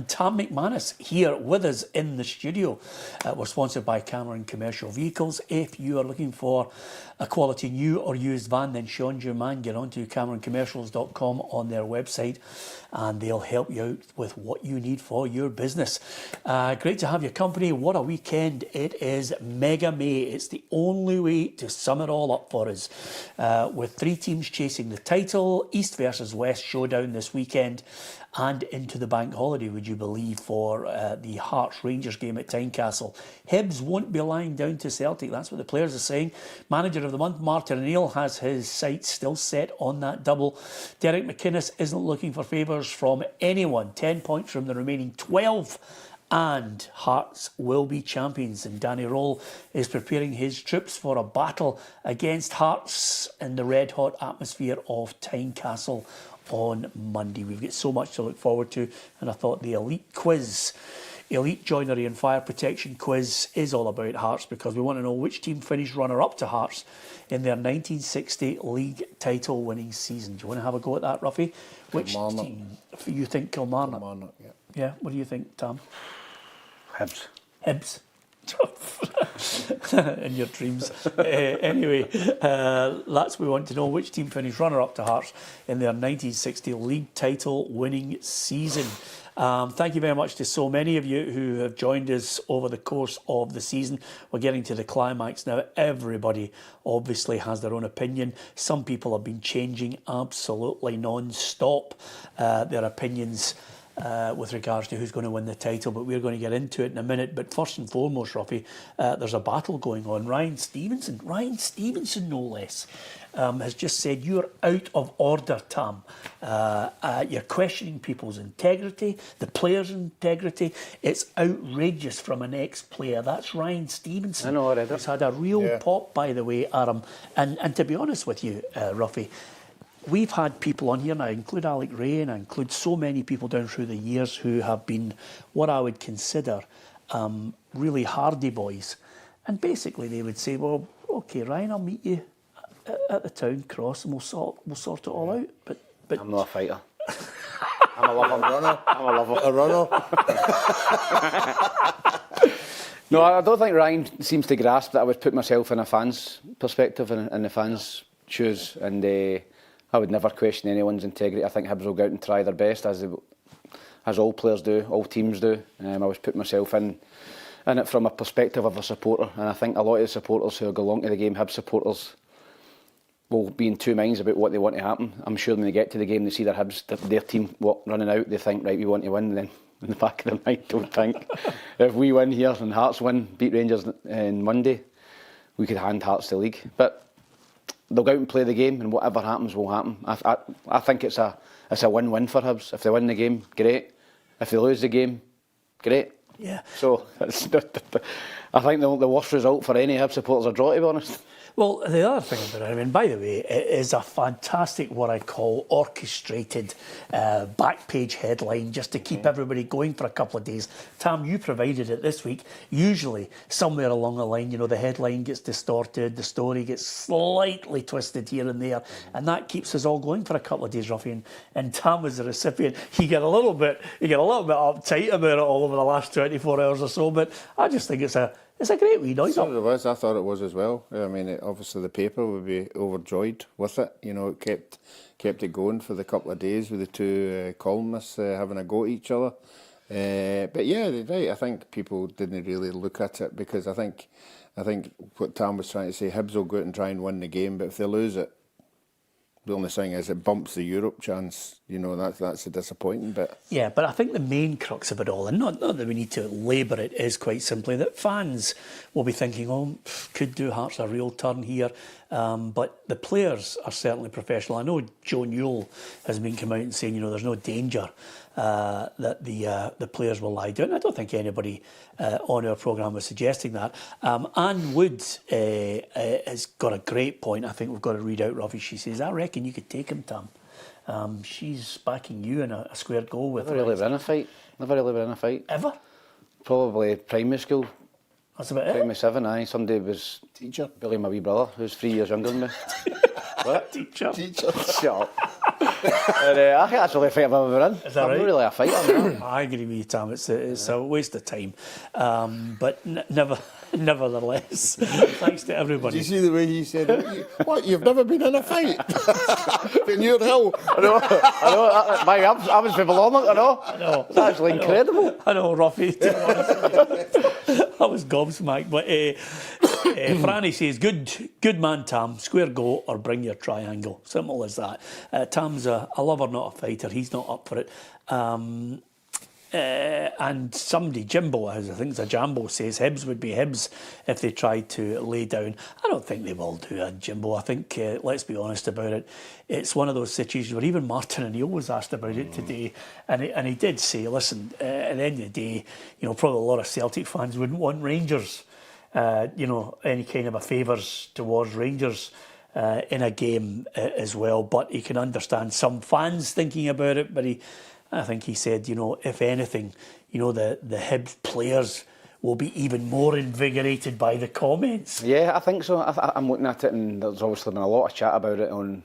and Tam McManus here with us in the studio. We're sponsored by Cameron Commercial Vehicles. If you are looking for a quality new or used van, then Sean's your man. Get onto CameronCommercials.com on their website and they'll help you out with what you need for your business. Great to have your company. What a weekend it is. Mega May. It's the only way to sum it all up for us. With 3 teams chasing the title, East versus West showdown this weekend, and into the bank holiday, would you believe, for the Hearts-Rangers game at Tynecastle. Hibs won't be lying down to Celtic. That's what the players are saying. Manager of the month, Martin O'Neill, has his sights still set on that double. Derek McInnes isn't looking for favours from anyone. 10 points from the remaining 12. And Hearts will be champions. And Danny Röhl is preparing his troops for a battle against Hearts in the red-hot atmosphere of Tynecastle on Monday. We've got so much to look forward to, and I thought the elite joinery and fire protection quiz is all about Hearts, because we want to know which team finished runner-up to Hearts in their 1960 league title winning season. Do you want to have a go at that, Roughie? Which team you think? Kilmarnock? Kilmarnock, yeah. Yeah, what do you think, Tam? Hibs. Hibs. In your dreams. Anyway, that's what we want to know. Which team finished runner-up to Hearts in their 1960 league title winning season? Thank you very much to so many of you who have joined us over the course of the season. We're getting to the climax now. Everybody obviously has their own opinion. Some people have been changing absolutely non-stop their opinions with regards to who's going to win the title, but we're going to get into it in a minute. But first and foremost, Roughie, there's a battle going on. Ryan Stevenson no less, has just said you're out of order, Tam. You're questioning people's integrity, the players' integrity. It's outrageous from an ex-player. That's Ryan Stevenson. I know, I read it. It's had a real pop, by the way, Aram. And to be honest with you, Roughie, we've had people on here now, include Alec Ray, and I include so many people down through the years who have been what I would consider really hardy boys. And basically they would say, well, OK, Ryan, I'll meet you at the town cross and we'll sort it all out. But I'm not a fighter. I'm a lover. I'm a runner. No, I don't think Ryan seems to grasp that I would put myself in a fan's perspective and in the fans' shoes, and I would never question anyone's integrity. I think Hibs will go out and try their best, as all players do, all teams do. I was putting myself in it from a perspective of a supporter, and I think a lot of the supporters who go along to the game, Hibs supporters, will be in two minds about what they want to happen. I'm sure when they get to the game, they see their Hibs, their team running out, they think, right, we want to win. And then in the back of their mind, they'll think, if we win here and Hearts win, beat Rangers on Monday, we could hand Hearts the league. But they'll go out and play the game, and whatever happens will happen. I think it's a win-win for Hibs. If they win the game, great. If they lose the game, great. Yeah. So I think the worst result for any Hibs supporters is a draw, to be honest. Well, the other thing about it, I mean, by the way, it is a fantastic, what I call, orchestrated back page headline just to keep everybody going for a couple of days. Tam, you provided it this week. Usually, somewhere along the line, you know, the headline gets distorted, the story gets slightly twisted here and there, and that keeps us all going for a couple of days, Roughie. And Tam was the recipient. He got a little bit uptight about it all over the last 24 hours or so, but I just think it's a great wee noise. So it was. I thought it was as well. I mean, obviously the paper would be overjoyed with it. You know, it kept it going for the couple of days with the two columnists having a go at each other. But yeah, right. I think people didn't really look at it, because I think what Tam was trying to say, Hibs will go out and try and win the game, but if they lose it, the only thing is it bumps the Europe chance. You know, that's a disappointing bit. Yeah, but I think the main crux of it all, and not that we need to labour it, is quite simply that fans will be thinking, oh, could do Hearts a real turn here. But the players are certainly professional. I know Joe Newell has been come out and saying, you know, there's no danger that the players will lie down. I don't think anybody on our programme was suggesting that. Anne Wood has got a great point. I think we've got to read out, Roughie. She says, I reckon you could take him, Tam. She's backing you in a square goal with. Never really been in a fight. Ever? Probably primary school. That's about it. Primary 7, aye. Somebody was Billy, my wee brother, who's 3 years younger than me. What? Teacher. Shut up. And, I think that's the only fight I've ever been in. Is that I'm right? not really a fighter. No. I agree with you, Tam. It's a waste of time. But nevertheless, thanks to everybody. Did you see the way he said it? What, you've never been in a fight? In your hill? I know. I was from Kilmarnock, I know. It's actually incredible. I know, Roughie. I was gobsmacked. But Franny says, good man, Tam. Square go or bring your triangle. Simple as that. Tam's a lover, not a fighter. He's not up for it. And somebody, Jimbo, I think it's a Jambo, says Hibs would be Hibs if they tried to lay down. I don't think they will do that, Jimbo. I think, let's be honest about it, it's one of those situations where even Martin O'Neill was asked about it today, and he did say, listen, at the end of the day, probably a lot of Celtic fans wouldn't want Rangers, any kind of a favours towards Rangers in a game as well. But he can understand some fans thinking about it, but I think he said, if anything, the Hibs players will be even more invigorated by the comments. Yeah, I think so. I'm looking at it, and there's obviously been a lot of chat about it on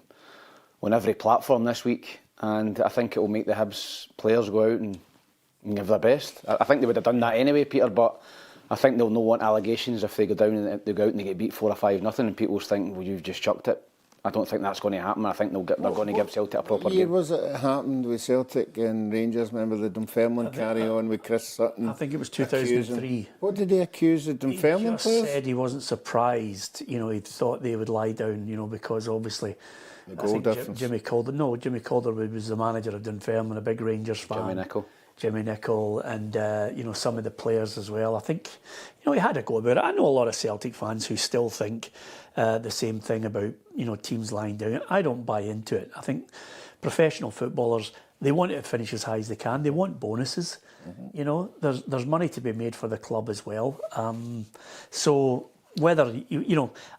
every platform this week, and I think it will make the Hibs players go out and give their best. I think they would have done that anyway, Peter, but I think they'll not want allegations if they go down and they go out and they get beat 4 or 5-0, and people think, well, you've just chucked it. I don't think that's going to happen. I think they're going to give Celtic a proper game. Was it happened with Celtic and Rangers? Remember the Dunfermline carry-on with Chris Sutton? I think it was 2003. What did they accuse the Dunfermline players? He just said he wasn't surprised. He thought they would lie down, because obviously the goal difference. Jimmy Calderwood was the manager of Dunfermline, a big Rangers fan. Jimmy Nicol and some of the players as well. I think he had a go about it. I know a lot of Celtic fans who still think the same thing about teams lying down. I don't buy into it. I think professional footballers, they want it to finish as high as they can. They want bonuses. Mm-hmm. There's money to be made for the club as well. So whether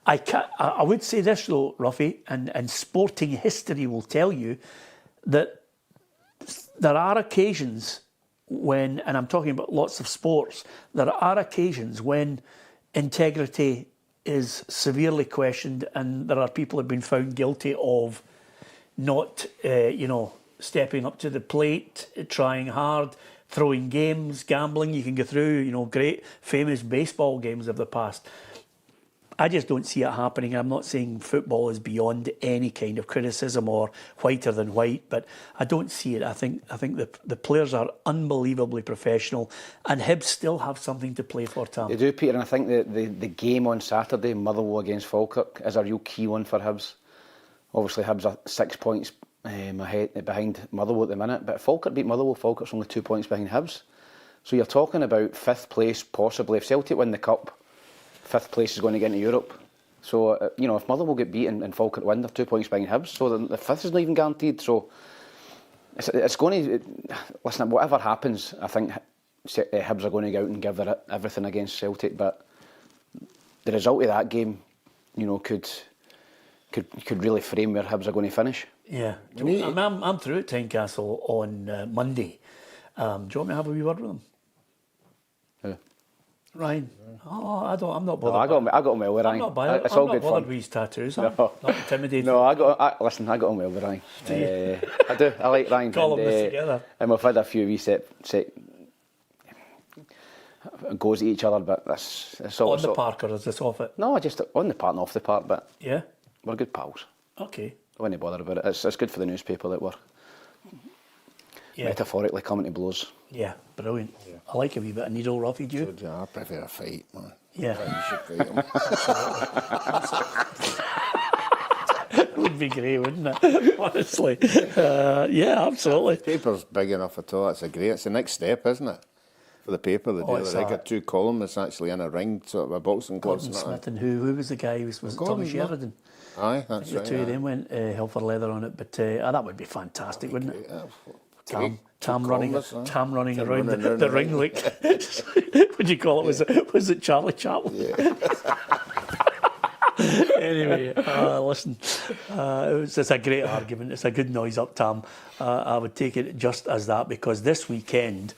I would say this though, Roughie, and sporting history will tell you that there are occasions when, and I'm talking about lots of sports, there are occasions when integrity is severely questioned, and there are people who have been found guilty of not, stepping up to the plate, trying hard, throwing games, gambling. You can go through, great famous baseball games of the past. I just don't see it happening. I'm not saying football is beyond any kind of criticism or whiter than white, but I don't see it. I think the players are unbelievably professional, and Hibs still have something to play for, Tam. They do, Peter, and I think the game on Saturday, Motherwell against Falkirk, is a real key one for Hibs. Obviously, Hibs are 6 points behind Motherwell at the minute, but Falkirk beat Motherwell. Falkirk's only 2 points behind Hibs. So you're talking about 5th place, possibly. If Celtic win the Cup, 5th place is going to get into Europe. So, if Motherwell get beaten and Falkirk win, they're 2 points behind Hibs. So the 5th is not even guaranteed. So it's going to... Listen, whatever happens, I think Hibs are going to go out and give their everything against Celtic. But the result of that game, could really frame where Hibs are going to finish. Yeah. I'm through at Tynecastle on Monday. Do you want me to have a wee word with them? Yeah. Ryan? Oh, I'm not bothered. No, I got on well with Ryan. I'm not it's all good good bothered fun. with his tattoos. No. I'm not intimidated. No, I got on well with Ryan. I do. I like Ryan. Call them together. And we've had a few wee set goes at each other, but it's all on the park, or is this off it? No, just on the park and off the park. But yeah, we're good pals. Okay. I wouldn't bother about it. It's good for the newspaper that we're metaphorically coming to blows. Yeah, brilliant. Yeah. I like a wee bit of needle, Roughie, do you? I prefer a fight, man. Yeah. You should fight him. It would be great, wouldn't it? Honestly. Yeah, absolutely. The paper's big enough at all. It's the next step, isn't it? For the paper, they got 2 columnists actually in a ring, sort of a boxing club. Gordon Smith and who was the guy? Was it Tommy Sheridan? Aye, that's right. The 2 of them went hell for leather on it, but that would be fantastic, wouldn't it? Tam running around the ring like what do you call it? Was it Charlie Chaplin? Yeah. Anyway, listen, it's a great argument. It's a good noise up, Tam. I would take it just as that, because this weekend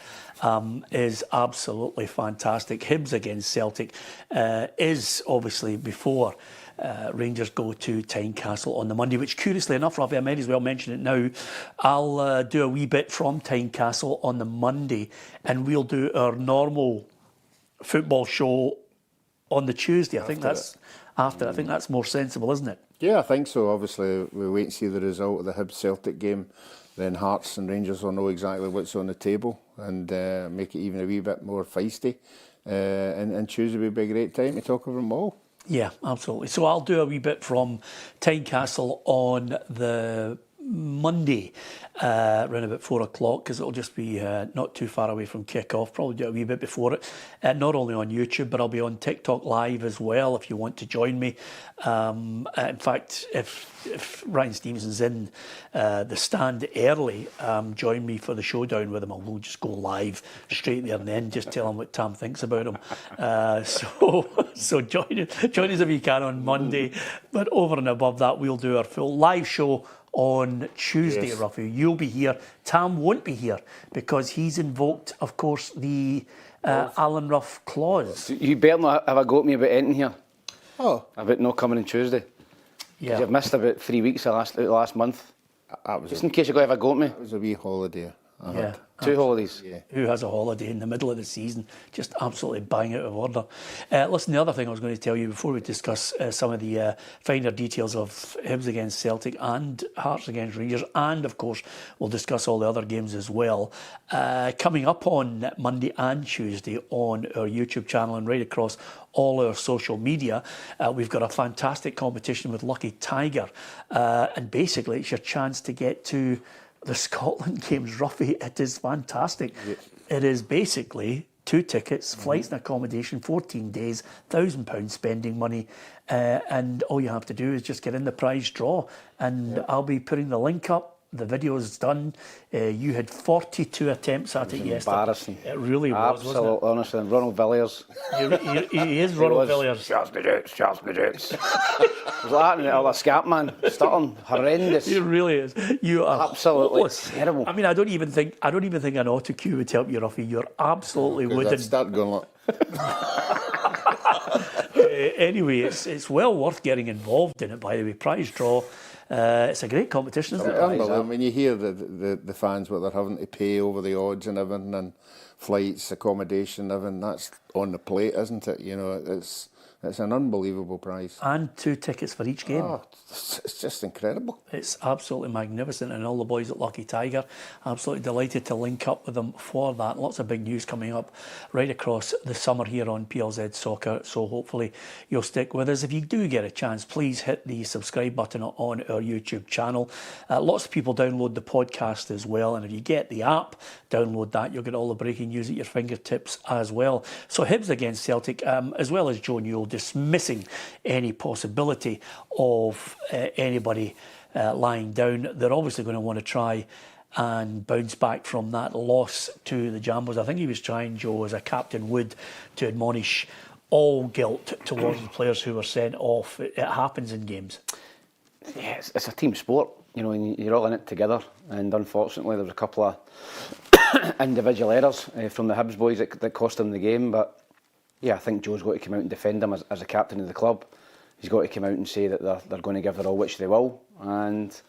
is absolutely fantastic. Hibs against Celtic is obviously before Rangers go to Tynecastle on the Monday, which curiously enough, Roughie, I might as well mention it now. I'll do a wee bit from Tynecastle on the Monday, and we'll do our normal football show on the Tuesday. I think that's after. I think that's more sensible, isn't it? Yeah, I think so. Obviously, we wait and see the result of the Hibs Celtic game. Then Hearts and Rangers will know exactly what's on the table and make it even a wee bit more feisty. And Tuesday will be a great time to talk over them all. Yeah, absolutely. So I'll do a wee bit from Tynecastle on the Monday, around about 4 o'clock, because it'll just be not too far away from kick-off. Probably do a wee bit before it. Not only on YouTube, but I'll be on TikTok Live as well if you want to join me. In fact, if Ryan Stevenson's in the stand early, join me for the showdown with him. We'll just go live straight there and then just tell him what Tam thinks about him. So join us if you can on Monday. But over and above that, we'll do our full live show on Tuesday, yes. Roughie. You'll be here. Tam won't be here because he's invoked, of course, the Alan Rough clause. You better not have a go at me about anything here. Oh. About not coming on Tuesday. Yeah. You've missed about 3 weeks the last month. Just in case you're going to have a go at me. It was a wee holiday. Yeah. 2 holidays. Yeah. Who has a holiday in the middle of the season? Just absolutely bang out of order. Listen, the other thing I was going to tell you before we discuss some of the finer details of Hibs against Celtic and Hearts against Rangers, and of course we'll discuss all the other games as well. Coming up on Monday and Tuesday on our YouTube channel and right across all our social media, we've got a fantastic competition with Lucky Tiger, and basically it's your chance to get to the Scotland games, Roughie. It is fantastic. Yeah. It is basically 2 tickets, flights and accommodation, 14 days, £1,000 spending money, and all you have to do is just get in the prize draw, and I'll be putting the link up. The video is done. You had 42 attempts at it yesterday. Embarrassing. It really was, absolutely, wasn't it? honestly. And Ronald Villiers. He is Ronald Villiers. Charles me jets. Was that and all that scat man? Sutton. Horrendous. He really is. You are absolutely hopeless. Terrible. I mean, I don't even think an auto cue would help you, Roughie. You're absolutely wooden. Start going like. Anyway, it's well worth getting involved in it. By the way, prize draw. It's a great competition, isn't it? When you hear the fans what they're having to pay over the odds and everything, and flights, accommodation, everything, that's on the plate, isn't it? You know, it's an unbelievable prize. And 2 tickets for each game. Oh, it's just incredible. It's absolutely magnificent, and all the boys at Lucky Tiger, absolutely delighted to link up with them for that. Lots of big news coming up right across the summer here on PLZ Soccer, so hopefully you'll stick with us. If you do get a chance, please hit the subscribe button on our YouTube channel. Lots of people download the podcast as well, and if you get the app, download that. You'll get all the breaking news at your fingertips as well. So Hibs against Celtic, as well as Joe Newell dismissing any possibility of anybody lying down. They're obviously going to want to try and bounce back from that loss to the Jambos. I think he was trying, Joe, as a captain would, to admonish all guilt towards the players who were sent off. It happens in games. Yeah, it's a team sport, you know, and you're all in it together. And unfortunately, there was a couple of individual errors from the Hibs boys that cost them the game. But yeah, I think Joe's got to come out and defend them as a captain of the club. He's got to come out and say that they're going to give their all, which they will. And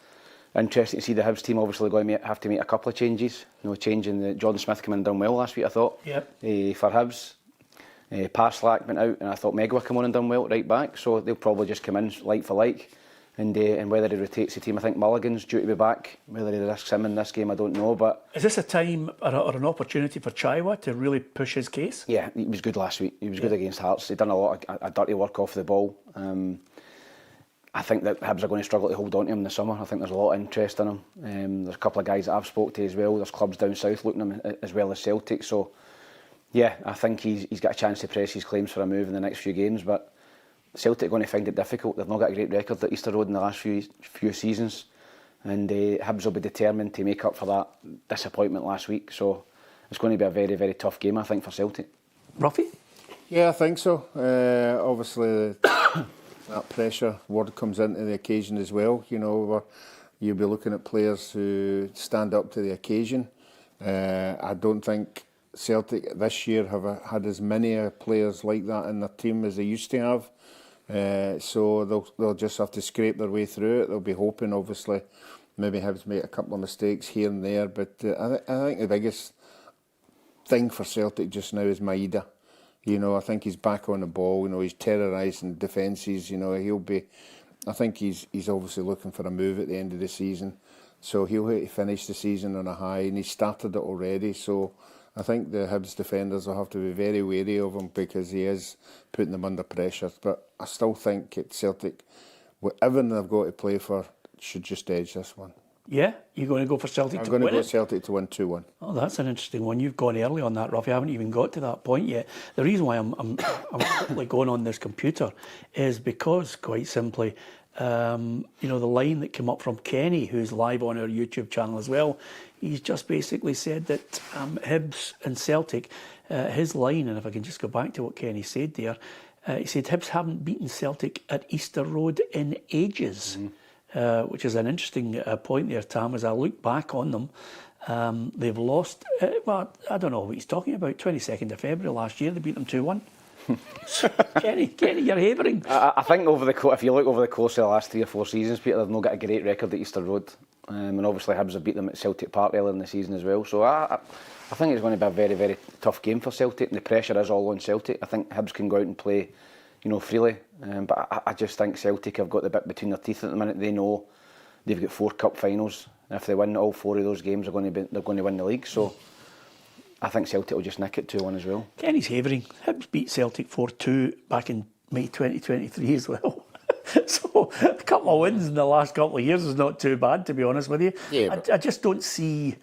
interesting to see the Hibs team obviously going to have to make a couple of changes. You know, changing the Jordan Smith coming and done well last week, I thought. Yep. For Hibs. Paslak went out, and I thought Megwa come on and done well right back. So they'll probably just come in like for like. And whether he rotates the team, I think Mulligan's due to be back. Whether he risks him in this game, I don't know. But is this a time or an opportunity for Chaiwa to really push his case? Yeah, he was good last week. He was good against Hearts. He'd done a lot of dirty work off the ball. I think that Hibs are going to struggle to hold on to him this summer. I think there's a lot of interest in him. There's a couple of guys that I've spoke to as well. There's clubs down south looking at him as well as Celtic. So, yeah, I think he's got a chance to press his claims for a move in the next few games. But Celtic are going to find it difficult. They've not got a great record at Easter Road in the last few seasons, and Hibs will be determined to make up for that disappointment last week. So it's going to be a very, very tough game, I think, for Celtic. Roughie? Yeah, I think so. Obviously, that pressure word comes into the occasion as well. You know, where you'll be looking at players who stand up to the occasion. I don't think Celtic this year have had as many players like that in their team as they used to have. So they'll just have to scrape their way through it. They'll be hoping, obviously, maybe Hibs make a couple of mistakes here and there. But I think the biggest thing for Celtic just now is Maeda. You know, I think he's back on the ball. You know, he's terrorising defences. You know, I think he's obviously looking for a move at the end of the season. So he'll have to finish the season on a high, and he started it already. So I think the Hibs defenders will have to be very wary of him because he is putting them under pressure. But I still think at Celtic, whatever they've got to play for, should just edge this one. Yeah? You're going to go for Celtic to win it? I'm going to go Celtic to win 2-1. Oh, that's an interesting one. You've gone early on that, Roughie. I haven't even got to that point yet. The reason why I'm quickly going on this computer is because, quite simply, you know, the line that came up from Kenny, who's live on our YouTube channel as well, he's just basically said that Hibs and Celtic, his line, and if I can just go back to what Kenny said there, he said Hibs haven't beaten Celtic at Easter Road in ages. Which is an interesting point there, Tam. As I look back on them, they've lost, well, I don't know what he's talking about, 22nd of February last year, they beat them 2-1. Kenny, you're havering. I think if you look over the course of the last 3 or 4 seasons, Peter, they've not got a great record at Easter Road. And obviously Hibs have beat them at Celtic Park earlier in the season as well. So I think it's going to be a very, very tough game for Celtic, and the pressure is all on Celtic. I think Hibs can go out and play, you know, freely. But I just think Celtic have got the bit between their teeth at the minute. They know they've got 4 cup finals. And if they win all 4 of those games, they're going to win the league. So I think Celtic will just nick it 2-1 as well. Kenny's havering. Hibs beat Celtic 4-2 back in May 2023 as well. So a couple of wins in the last couple of years is not too bad, to be honest with you. Yeah, I just don't see.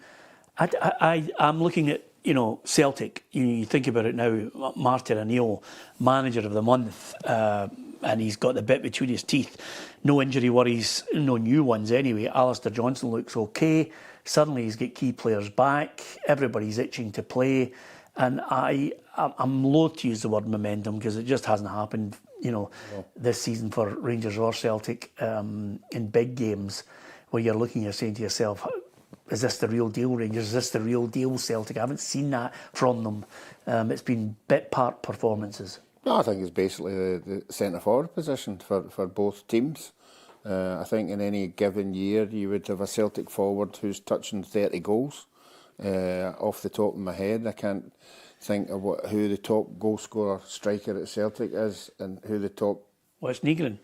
I'm looking at, you know, Celtic. You think about it now. Martin O'Neill, manager of the month, and he's got the bit between his teeth. No injury worries, no new ones anyway. Alistair Johnson looks okay. Suddenly he's got key players back. Everybody's itching to play, and I'm loath to use the word momentum because it just hasn't happened, you know, this season for Rangers or Celtic in big games where you're looking, you're saying to yourself, is this the real deal, Rangers? Is this the real deal, Celtic? I haven't seen that from them. It's been bit part performances. No, I think it's basically the centre forward position for both teams. I think in any given year you would have a Celtic forward who's touching 30 goals. Off the top of my head, I can't think of who the top goal scorer striker at Celtic is and who the top... Well, it's Nygren.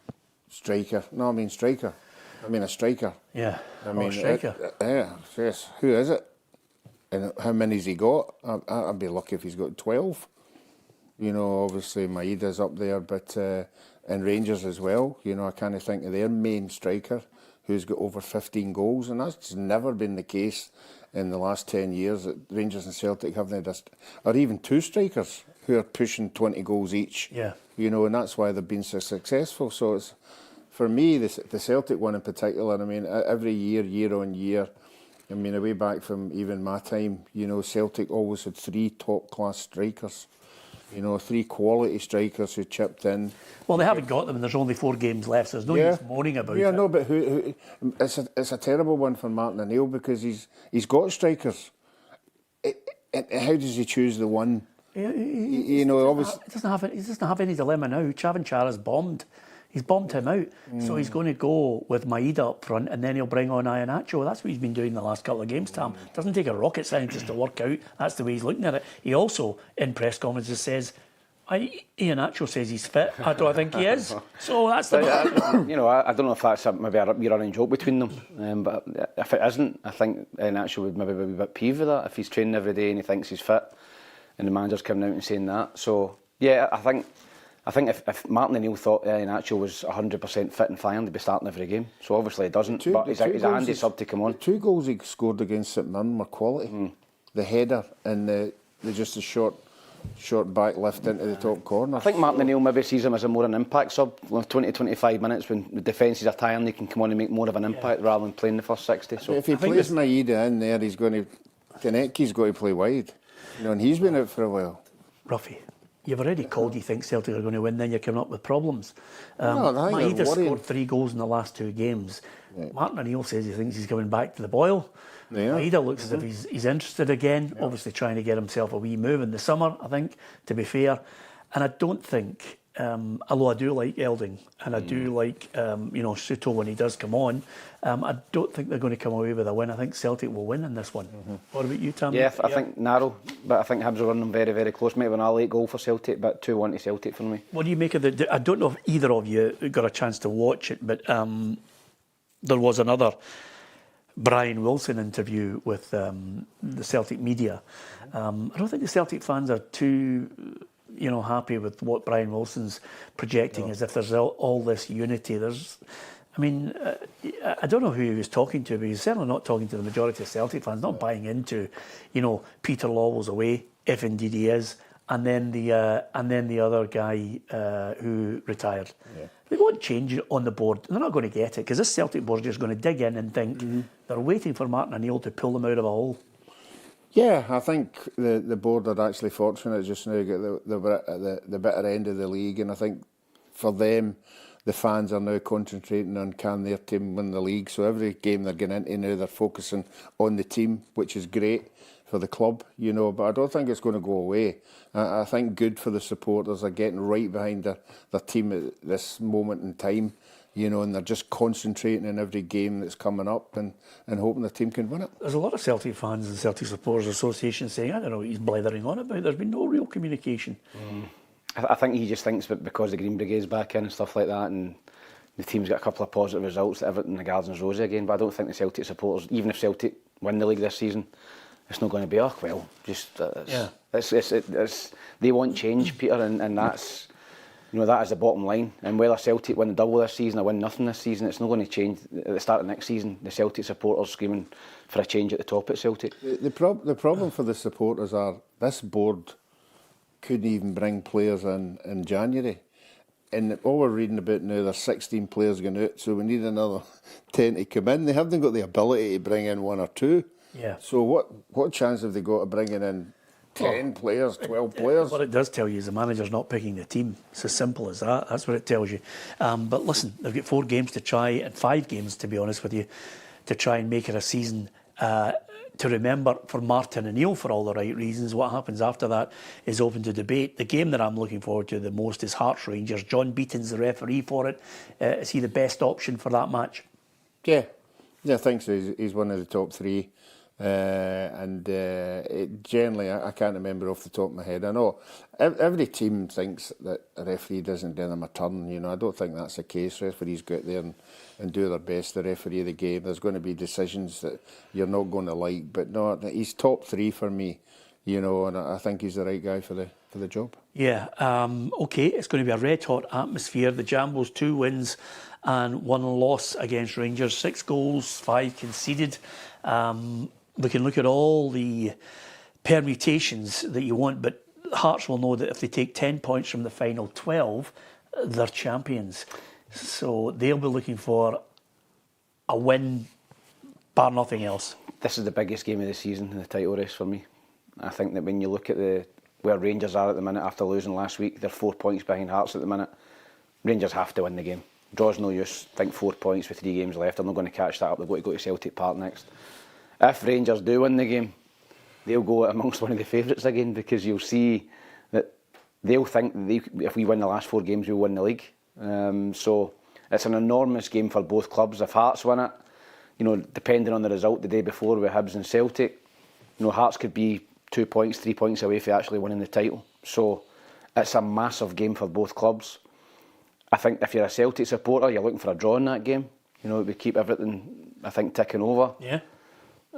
Striker. No, I mean striker. I mean a striker. Yeah, I mean, striker. Yes. Who is it? And how many's he got? I'd be lucky if he's got 12. You know, obviously Maeda's up there, but and Rangers as well. You know, I kind of think of their main striker who's got over 15 goals, and that's never been the case in the last 10 years that Rangers and Celtic haven't had or even 2 strikers who are pushing 20 goals each. Yeah. You know, and that's why they've been so successful. So it's, for me, the Celtic one in particular, I mean, every year on year, I mean, way back from even my time, you know, Celtic always had 3 top-class strikers. You know, 3 quality strikers who chipped in. Well, they haven't got them, and there's only 4 games left, so there's no use moaning about it. Yeah, no, but it's a terrible one for Martin O'Neill because he's got strikers. How does he choose the one? You know, obviously he doesn't have any dilemma now. Čvančara's bombed. He's bombed him out, so he's going to go with Maeda up front, and then he'll bring on Iheanacho. That's what he's been doing the last couple of games, Tam. Doesn't take a rocket scientist to work out. That's the way he's looking at it. He also, in press conferences, says, Iheanacho says he's fit. I don't think he is. So that's the... you know, I don't know if that's maybe a running joke between them, but if it isn't, I think Iheanacho would maybe be a bit peeved with that if he's training every day and he thinks he's fit, and the manager's coming out and saying that. So, yeah, I think if Martin O'Neill thought Iheanacho was 100% fit and fine, he'd be starting every game. So obviously he doesn't, but he's a handy sub to come on. The 2 goals he scored against St Mirren were quality. The header and the just a short back lift into the top corner. I think Martin O'Neill maybe sees him as a more an impact sub. 20-25 minutes when the defences are tiring, he can come on and make more of an impact rather than playing the first 60. So if he plays Maeda in there, he's going to... Tynecasle's got to play wide. You know, and he's been out for a while. Roughie. You've already called you think Celtic are going to win, then you're coming up with problems. Maeda scored 3 goals in the last 2 games. Yeah. Martin O'Neill says he thinks he's coming back to the boil. Yeah. Maeda looks as if he's interested again, obviously trying to get himself a wee move in the summer, I think, to be fair. And I don't think although I do like Elding and I do like Soto when he does come on, I don't think they're going to come away with a win. I think Celtic will win in this one. What about you, Tam? Yeah, I think narrow, but I think Hibs will run them very, very close. Maybe an late goal for Celtic, but 2-1 to Celtic for me. What do you make of the... I don't know if either of you got a chance to watch it, but there was another Brian Wilson interview with the Celtic media. I don't think the Celtic fans are too... happy with what Brian Wilson's projecting, as if there's all this unity. I don't know who he was talking to, but he's certainly not talking to the majority of Celtic fans, not buying into, Peter Lawwell's away, if indeed he is, and then the other guy who retired. Yeah. They won't change it on the board. They're not going to get it, because this Celtic board is just going to dig in and think they're waiting for Martin O'Neill to pull them out of a hole. Yeah, I think the board are actually fortunate just now to get the better end of the league, and I think for them, the fans are now concentrating on can their team win the league. So every game they're getting into now, they're focusing on the team, which is great for the club, but I don't think it's going to go away. I think good for the supporters are getting right behind their team at this moment in time. And they're just concentrating on every game that's coming up and hoping the team can win it. There's a lot of Celtic fans and Celtic Supporters Association saying, I don't know what he's blithering on about. There's been no real communication. I think he just thinks that because the Green Brigade's back in and stuff like that, and the team's got a couple of positive results, that everything in the Gardens rosy again. But I don't think the Celtic supporters, even if Celtic win the league this season, it's not going to be, they want change, Peter, and that's... that is the bottom line. And whether Celtic win the double this season or win nothing this season, it's not going to change. At the start of next season, the Celtic supporters screaming for a change at the top at Celtic. The problem for the supporters are this board couldn't even bring players in January. And all we're reading about now, there's 16 players going out, so we need another 10 to come in. They haven't got the ability to bring in one or two. Yeah. So what chance have they got of bringing in 10 players, 12 players? What it does tell you is the manager's not picking the team. It's as simple as that. That's what it tells you. But listen, they've got 4 games to try, and 5 games, to be honest with you, to try and make it a season to remember for Martin O'Neill for all the right reasons. What happens after that is open to debate. The game that I'm looking forward to the most is Hearts Rangers. John Beaton's the referee for it. Is he the best option for that match? Yeah, I think so. He's one of the top 3. Generally, I can't remember off the top of my head. I know every team thinks that a referee doesn't do them a turn. I don't think that's the case. Referees go out there and do their best to referee the game. There's going to be decisions that you're not going to like, but no, he's top 3 for me. And I think he's the right guy for the job. Yeah. Okay, it's going to be a red hot atmosphere. The Jambos 2 wins and 1 loss against Rangers. 6 goals, 5 conceded. We can look at all the permutations that you want, but Hearts will know that if they take 10 points from the final 12, they're champions. So they'll be looking for a win, bar nothing else. This is the biggest game of the season in the title race for me. I think that when you look at where Rangers are at the minute after losing last week, they're 4 points behind Hearts at the minute. Rangers have to win the game. Draw's no use. I think 4 points with 3 games left. I'm not going to catch that up. They've got to go to Celtic Park next. If Rangers do win the game, they'll go amongst one of the favourites again, because you'll see that they'll think if we win the last 4 games, we'll win the league. So it's an enormous game for both clubs. If Hearts win it, depending on the result the day before with Hibs and Celtic, Hearts could be 2 points, 3 points away from actually winning the title. So it's a massive game for both clubs. I think if you're a Celtic supporter, you're looking for a draw in that game. We keep everything, I think, ticking over. Yeah.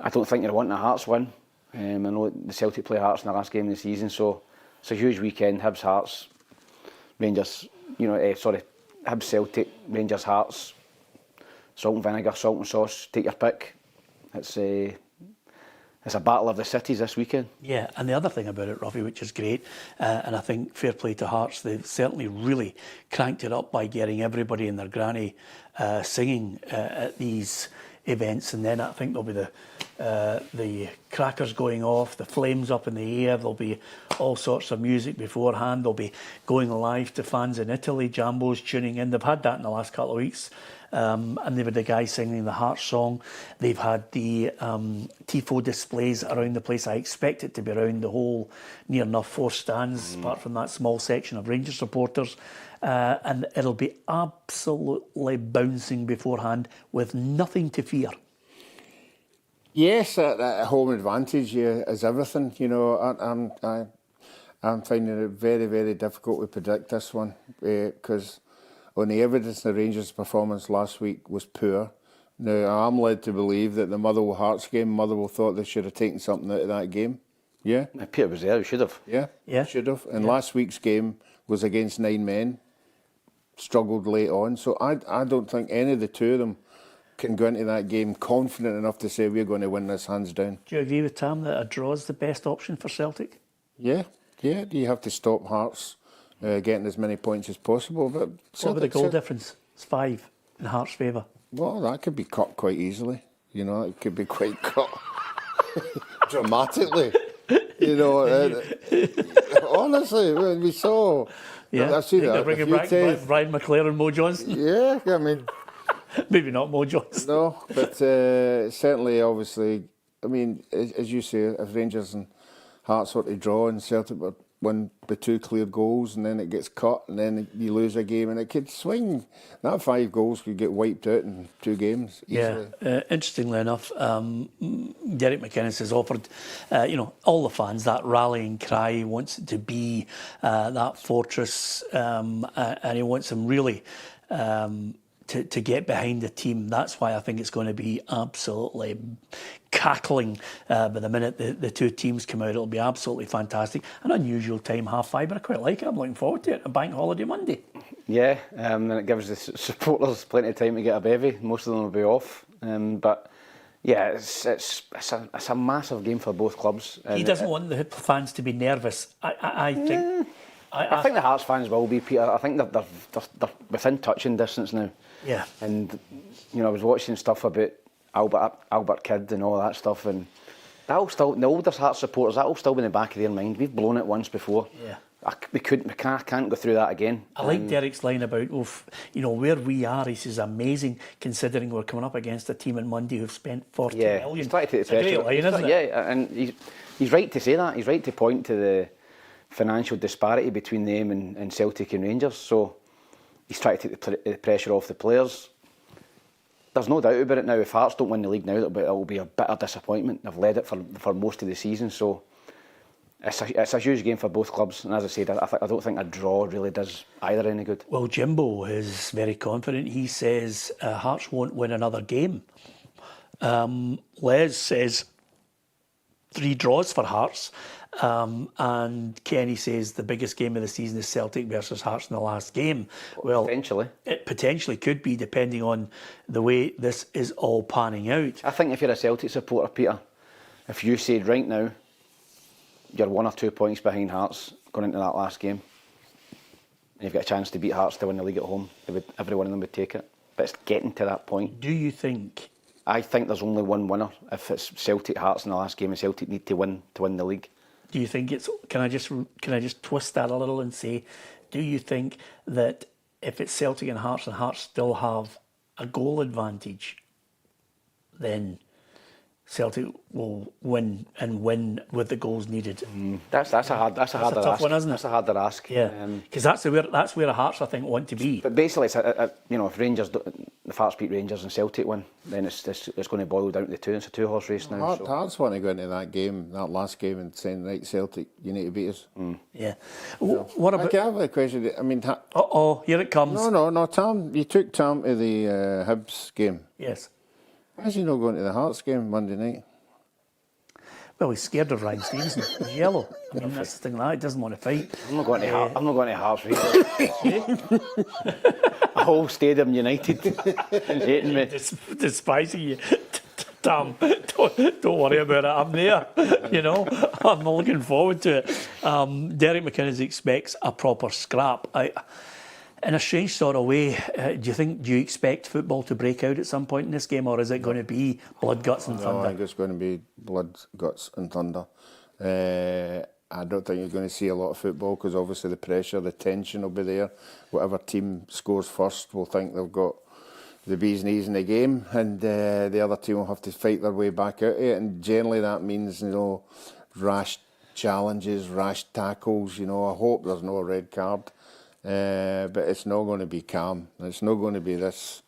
I don't think you're wanting a Hearts win. I know the Celtic play Hearts in the last game of the season, so it's a huge weekend. Hibs, Hearts, Rangers, Hibs, Celtic, Rangers, Hearts, salt and vinegar, salt and sauce, take your pick. It's a battle of the cities this weekend. Yeah, and the other thing about it, Roughie, which is great, and I think fair play to Hearts, they've certainly really cranked it up by getting everybody and their granny singing at these events, and then I think there'll be the crackers going off, the flames up in the air, there'll be all sorts of music beforehand, they'll be going live to fans in Italy, Jambos tuning in. They've had that in the last couple of weeks and they were the guys singing the Hearts song. They've had the tifo displays around the place. I expect it to be around the whole near enough 4 stands, apart from that small section of Rangers supporters. And it'll be absolutely bouncing beforehand with nothing to fear. Yes, that home advantage is everything. You know, I'm finding it very, very difficult to predict this one because on the evidence, the Rangers' performance last week was poor. Now, I'm led to believe that the Motherwell Hearts game, Motherwell thought they should have taken something out of that game. Yeah? Peter was there, he should have. Yeah, should have. And last week's game was against 9 men, struggled late on. So I don't think any of the two of them can go into that game confident enough to say we're going to win this hands down. Do you agree with Tam that a draw is the best option for Celtic? Yeah. You have to stop Hearts getting as many points as possible. But What about the goal difference? It's 5 in Hearts' favour. Well, that could be cut quite easily. You know, it could be quite cut dramatically. You know, honestly, when we saw... Yeah, I've seen that bringing back Ryan McClaren and Mo Johnson. Yeah, I mean... Maybe not Mo Johnson. No, but certainly, obviously, I mean, as you say, if Rangers and Hearts were to draw and Celtic would win by 2 clear goals and then it gets cut and then you lose a game and it could swing. That 5 goals could get wiped out in 2 games easily. Yeah, interestingly enough, Derek McInnes has offered, all the fans that rallying cry. He wants it to be that fortress and he wants them really... To get behind the team. That's why I think it's going to be absolutely cackling by the minute the 2 teams come out. It'll be absolutely fantastic. An unusual time, 5:30, but I quite like it. I'm looking forward to it. A bank holiday Monday. Yeah, and it gives the supporters plenty of time to get a bevy. Most of them will be off. But yeah, it's a massive game for both clubs. He doesn't want the fans to be nervous. I think... I think the Hearts fans will be, Peter. I think they're within touching distance now. Yeah. And, I was watching stuff about Albert Kidd and all that stuff, and that'll still, the older Hearts supporters, that'll still be in the back of their mind. We've blown it once before. Yeah. We can't go through that again. I like Derek's line about, where we are. He says, amazing, considering we're coming up against a team on Monday who've spent 40 million. He's trying to take the pressure. It's a great line, isn't it? Yeah, and he's right to say that. He's right to point to the financial disparity between them and Celtic and Rangers. So he's trying to take the pressure off the players. There's no doubt about it now. If Hearts don't win the league now, it'll be a bitter disappointment. They've led it for most of the season. So it's a huge game for both clubs. And as I said, I don't think a draw really does either any good. Well, Jimbo is very confident. He says Hearts won't win another game. Les says 3 draws for Hearts. And Kenny says the biggest game of the season is Celtic versus Hearts in the last game. Well, potentially. It potentially could be, depending on the way this is all panning out. I think if you're a Celtic supporter, Peter, if you said right now you're 1 or 2 points behind Hearts going into that last game, and you've got a chance to beat Hearts to win the league at home, every one of them would take it. But it's getting to that point. Do you think? I think there's only one winner. If it's Celtic Hearts in the last game, and Celtic need to win the league. Do you think it's? Can I just twist that a little and say, do you think that if it's Celtic and Hearts still have a goal advantage, then Celtic will win with the goals needed? That's a harder tough one, isn't it? That's a harder ask. Yeah, because that's where a Hearts, I think, want to be. But basically, it's if Hearts beat Rangers and Celtic win, then it's going to boil down to the 2. It's a 2-horse race now. Hearts want to go into that last game, and saying, right, Celtic, you need to beat us. Yeah. What about? I have a question. I mean, here it comes. No, Tam. You took Tam to the Hibs game. Yes. Why is he not going to the Hearts game Monday night? Well, he's scared of Ryan Stevenson. He's yellow. I mean, that's the thing. He doesn't want to fight. I'm not going to Hearts. A whole stadium united hating me, despising you. Tam, don't worry about it. I'm there. I'm looking forward to it. Derek McInnes expects a proper scrap. In a strange sort of way, do you expect football to break out at some point in this game, or is it going to be blood, guts and thunder? I think it's going to be blood, guts and thunder. I don't think you're going to see a lot of football because obviously the pressure, the tension will be there. Whatever team scores first will think they've the bee's knees in the game, and the other team will have to fight their way back out of it. And generally that means, you know, rash challenges, rash tackles. You know, I hope there's no red card, but it's not going to be calm. It's not going to be this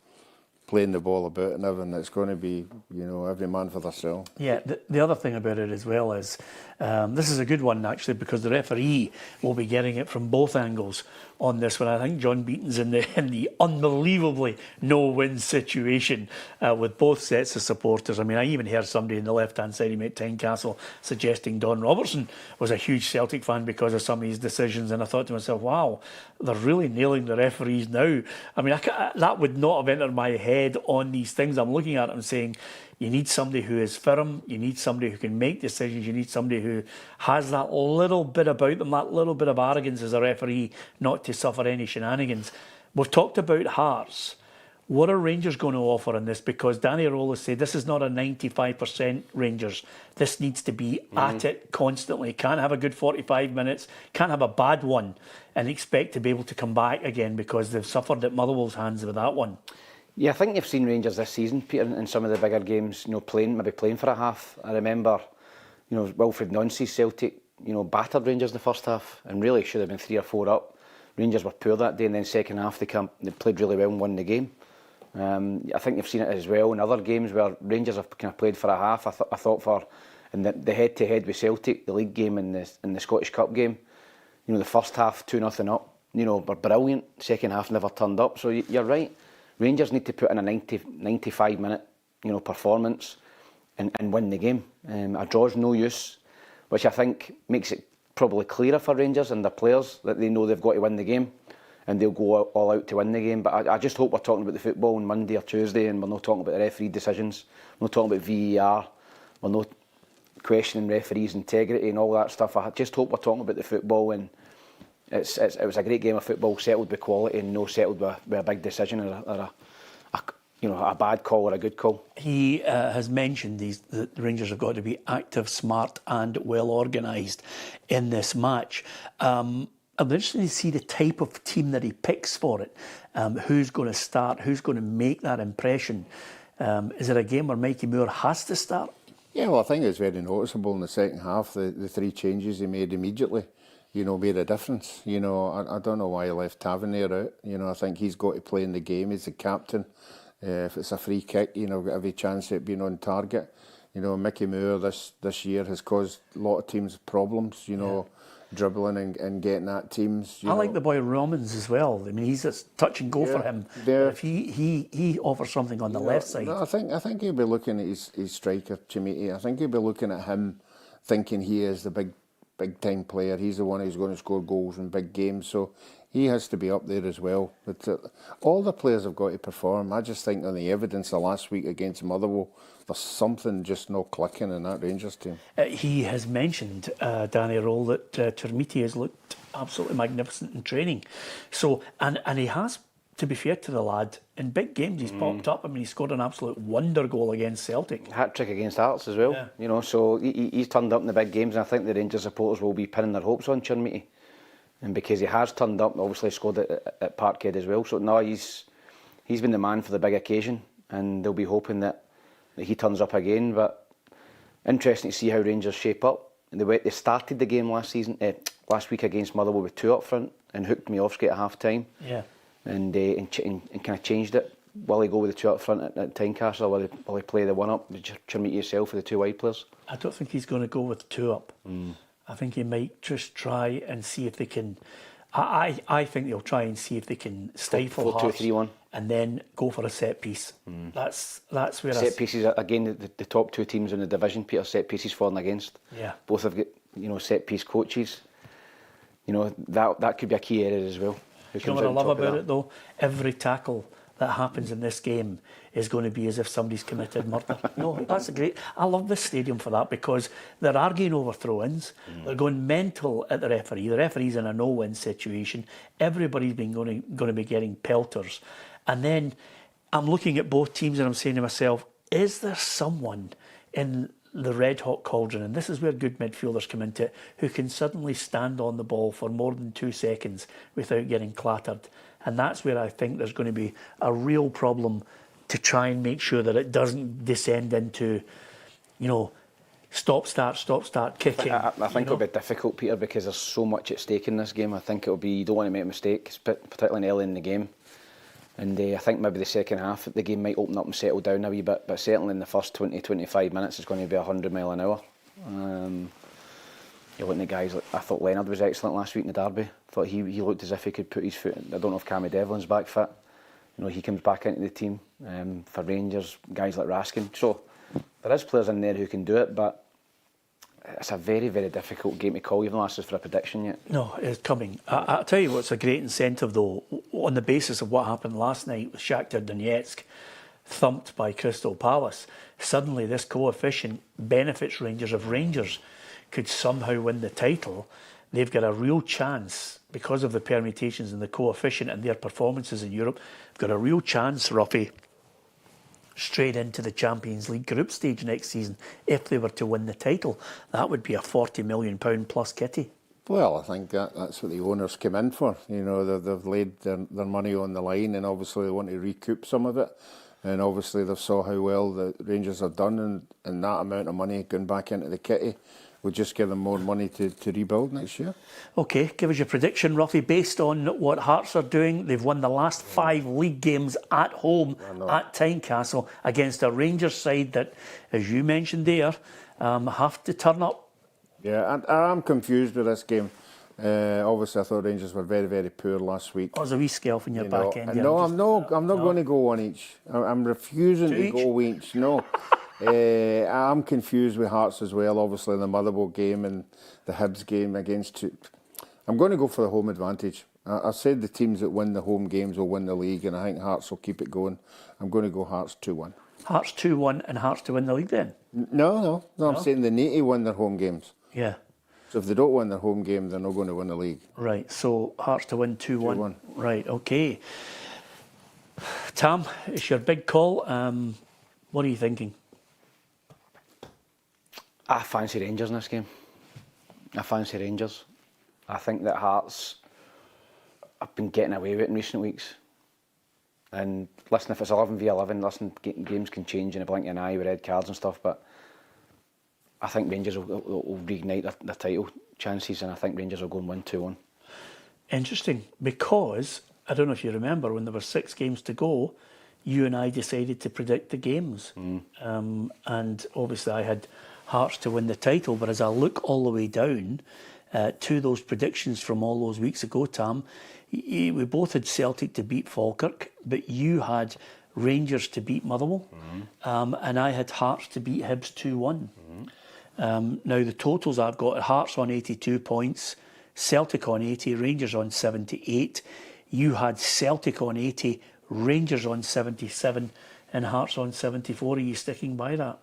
playing the ball about and everything. It's going to be, you know, every man for themselves. Yeah, the other thing about it as well is, this is a good one actually, because the referee will be getting it from both angles on this one. I think John Beaton's in the unbelievably no-win situation with both sets of supporters. I mean, I even heard somebody in the left-hand side, he made Tynecastle, suggesting Don Robertson was a huge Celtic fan because of some of his decisions, and I thought to myself, wow, they're really nailing the referees now. I mean, that would not have entered my head on these things. I'm looking at them saying, you need somebody who is firm, you need somebody who can make decisions, you need somebody who has that little bit about them, that little bit of arrogance as a referee, not to suffer any shenanigans. We've talked about Hearts. What are Rangers going to offer in this? Because Danny Röhl has said this is not a 95% Rangers. This needs to be at it constantly. Can't have a good 45 minutes, can't have a bad one and expect to be able to come back again, because they've suffered at Motherwell's hands with that one. Yeah, I think you've seen Rangers this season, Peter, in some of the bigger games, you know, maybe playing for a half. I remember, you know, Wilfred Nonce's Celtic, you know, battered Rangers in the first half and really should have been 3 or 4 up. Rangers were poor that day, and then second half they played really well and won the game. I think you've seen it as well in other games where Rangers have kind of played for a half. I thought for in the head-to-head with Celtic, the league game and the Scottish Cup game, you know, the first half 2-0 up, you know, were brilliant. Second half never turned up. So you're right. Rangers need to put in a 95-minute, you know, performance and win the game. A draw's no use, which I think makes it probably clearer for Rangers and their players that they know they've got to win the game, and they'll go all out to win the game. But I just hope we're talking about the football on Monday or Tuesday, and we're not talking about the referee decisions. We're not talking about VAR. We're not questioning referees' integrity and all that stuff. I just hope we're talking about the football, and it was a great game of football, settled with quality and no settled with a big decision or a bad call or a good call. He has mentioned that the Rangers have got to be active, smart and well organised in this match. I'm interested to see the type of team that he picks for it. Who's going to start? Who's going to make that impression? Is it a game where Mikey Moore has to start? Yeah, well, I think it's very noticeable in the second half. The 3 changes he made immediately, you know, made a difference. You know, I don't know why he left Tavernier out. You know, I think he's got to play in the game. He's the captain. If it's a free kick, you know, got every chance at being on target. You know, Mickey Moore this year has caused a lot of teams problems, you know, dribbling and getting at teams. I like the boy Romans as well. I mean, he's a touch and go for him. If he offers something on the left side. No, I think he'll be looking at his striker, Čvančara. I think he'll be looking at him thinking he is the big time player. He's the one who's going to score goals in big games. So he has to be up there as well. But all the players have got to perform. I just think on the evidence of last week against Motherwell, there's something just not clicking in that Rangers team. He has mentioned, Danny Röhl, that Tynecastle has looked absolutely magnificent in training. So, and he has, to be fair to the lad, in big games he's popped up. I mean, he scored an absolute wonder goal against Celtic. Hat-trick against Hearts as well. Yeah. You know, so he's turned up in the big games, and I think the Rangers supporters will be pinning their hopes on Tynecastle. And because he has turned up, obviously scored at Parkhead as well. So no, he's been the man for the big occasion, and they'll be hoping that he turns up again. But interesting to see how Rangers shape up. And the way they started the game last week against Motherwell with 2 up front and hooked Miovski at half time. Yeah. And kind of changed it. Will he go with the 2 up front at Tynecastle, or will he play the 1 up? Trinity yourself with the 2 wide players? I don't think he's going to go with 2 up. I think he might just try and see if they can. I think they'll try and see if they can stifle Hearts 4-2-3-1 and then go for a set piece. That's where set pieces again. The top 2 teams in the division, Peter, set pieces falling against. Yeah, both have got, you know, set piece coaches. You know, that could be a key area as well. You know what I love about it though? Every tackle that happens in this game is going to be as if somebody's committed murder. No, that's great. I love this stadium for that, because they're arguing over throw-ins. They're going mental at the referee. The referee's in a no-win situation. Everybody's going to be getting pelters. And then I'm looking at both teams and I'm saying to myself, is there someone in the red-hot cauldron, and this is where good midfielders come into it, who can suddenly stand on the ball for more than 2 seconds without getting clattered? And that's where I think there's going to be a real problem to try and make sure that it doesn't descend into, stop, start, kicking. I think it'll be difficult, Peter, because there's so much at stake in this game. I think it'll be, you don't want to make mistakes, particularly early in the game. And I think maybe the second half, the game might open up and settle down a wee bit, but certainly in the first 20-25 minutes, it's going to be 100 mile an hour. You're looking at guys like, I thought Leonard was excellent last week in the derby. I thought he looked as if he could put his foot in. I don't know if Cammy Devlin's back fit. He comes back into the team. For Rangers, guys like Raskin. So there is players in there who can do it, but it's a very, very difficult game to call. You've not asked us for a prediction yet. No, it's coming. I'll tell you what's a great incentive, though, on the basis of what happened last night with Shakhtar Donetsk, thumped by Crystal Palace. Suddenly this coefficient benefits Rangers. If Rangers could somehow win the title, they've got a real chance, because of the permutations and the coefficient and their performances in Europe, they've got a real chance, Roughie, straight into the Champions League group stage next season. If they were to win the title, that would be a £40 million plus kitty. Well, I think that's what the owners come in for. They've laid their money on the line, and obviously they want to recoup some of it. And obviously they saw how well the Rangers have done, and that amount of money going back into the kitty would just give them more money to rebuild next year. OK, give us your prediction, Roughie, based on what Hearts are doing. They've won the last 5 league games at home at Tynecastle against a Rangers side that, as you mentioned there, have to turn up. Yeah, and I'm confused with this game. Obviously, I thought Rangers were very, very poor last week. Oh, there's a wee scalp in your back end. No, I'm not going to go one each. I'm refusing to go each. No. I'm confused with Hearts as well, obviously, in the Motherwell game and the Hibs game against... I'm going to go for the home advantage. I've said the teams that win the home games will win the league, and I think Hearts will keep it going. I'm going to go Hearts 2-1. Hearts 2-1 and Hearts to win the league then? No, I'm saying they need to win their home games. Yeah. So if they don't win their home game, they're not going to win the league. Right, so Hearts to win 2-1. 2-1. Right, OK. Tam, it's your big call. What are you thinking? I fancy Rangers in this game. I fancy Rangers. I think that Hearts have been getting away with it in recent weeks. And listen, if it's 11v11, listen, games can change in a blink of an eye with red cards and stuff, but I think Rangers will reignite their title chances, and I think Rangers will go and win 2-1. Interesting, because, I don't know if you remember, when there were 6 games to go, you and I decided to predict the games. And obviously I had Hearts to win the title, but as I look all the way down to those predictions from all those weeks ago, Tam, we both had Celtic to beat Falkirk, but you had Rangers to beat Motherwell, and I had Hearts to beat Hibs 2-1. Now the totals I've got: Hearts on 82 points, Celtic on 80, Rangers on 78. You had Celtic on 80, Rangers on 77, and Hearts on 74. Are you sticking by that?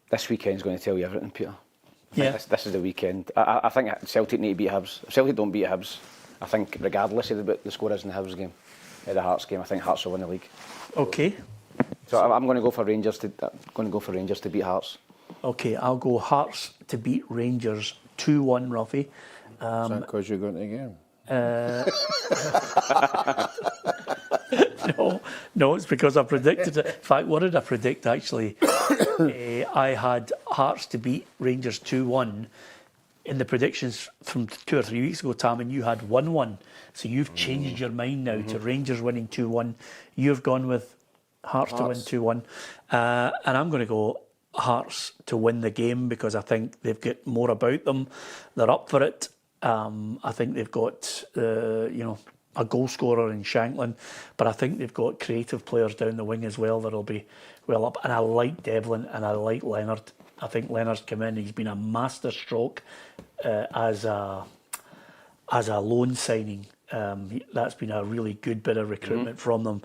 This weekend's going to tell you everything, Peter. Yeah. This is the weekend. I think Celtic need to beat Hibs. If Celtic don't beat Hibs, I think regardless of what the score is in the Hibs game, the Hearts game, I think Hearts will win the league. Okay. So I'm going to go for Rangers to beat Hearts. Okay, I'll go Hearts to beat Rangers 2-1, Roughie. Is that because you're going to the game? No, it's because I predicted it. In fact, what did I predict actually? I had Hearts to beat Rangers 2-1 in the predictions from 2 or 3 weeks ago, Tam, and you had 1-1. So you've changed your mind now to Rangers winning 2-1. You've gone with Hearts to win 2-1. And I'm going to go Hearts to win the game because I think they've got more about them. They're up for it. I think they've got, a goal scorer in Shanklin, but I think they've got creative players down the wing as well that'll be well up. And I like Devlin and I like Leonard. I think Leonard's come in. He's been a master stroke as a loan signing. That's been a really good bit of recruitment from them.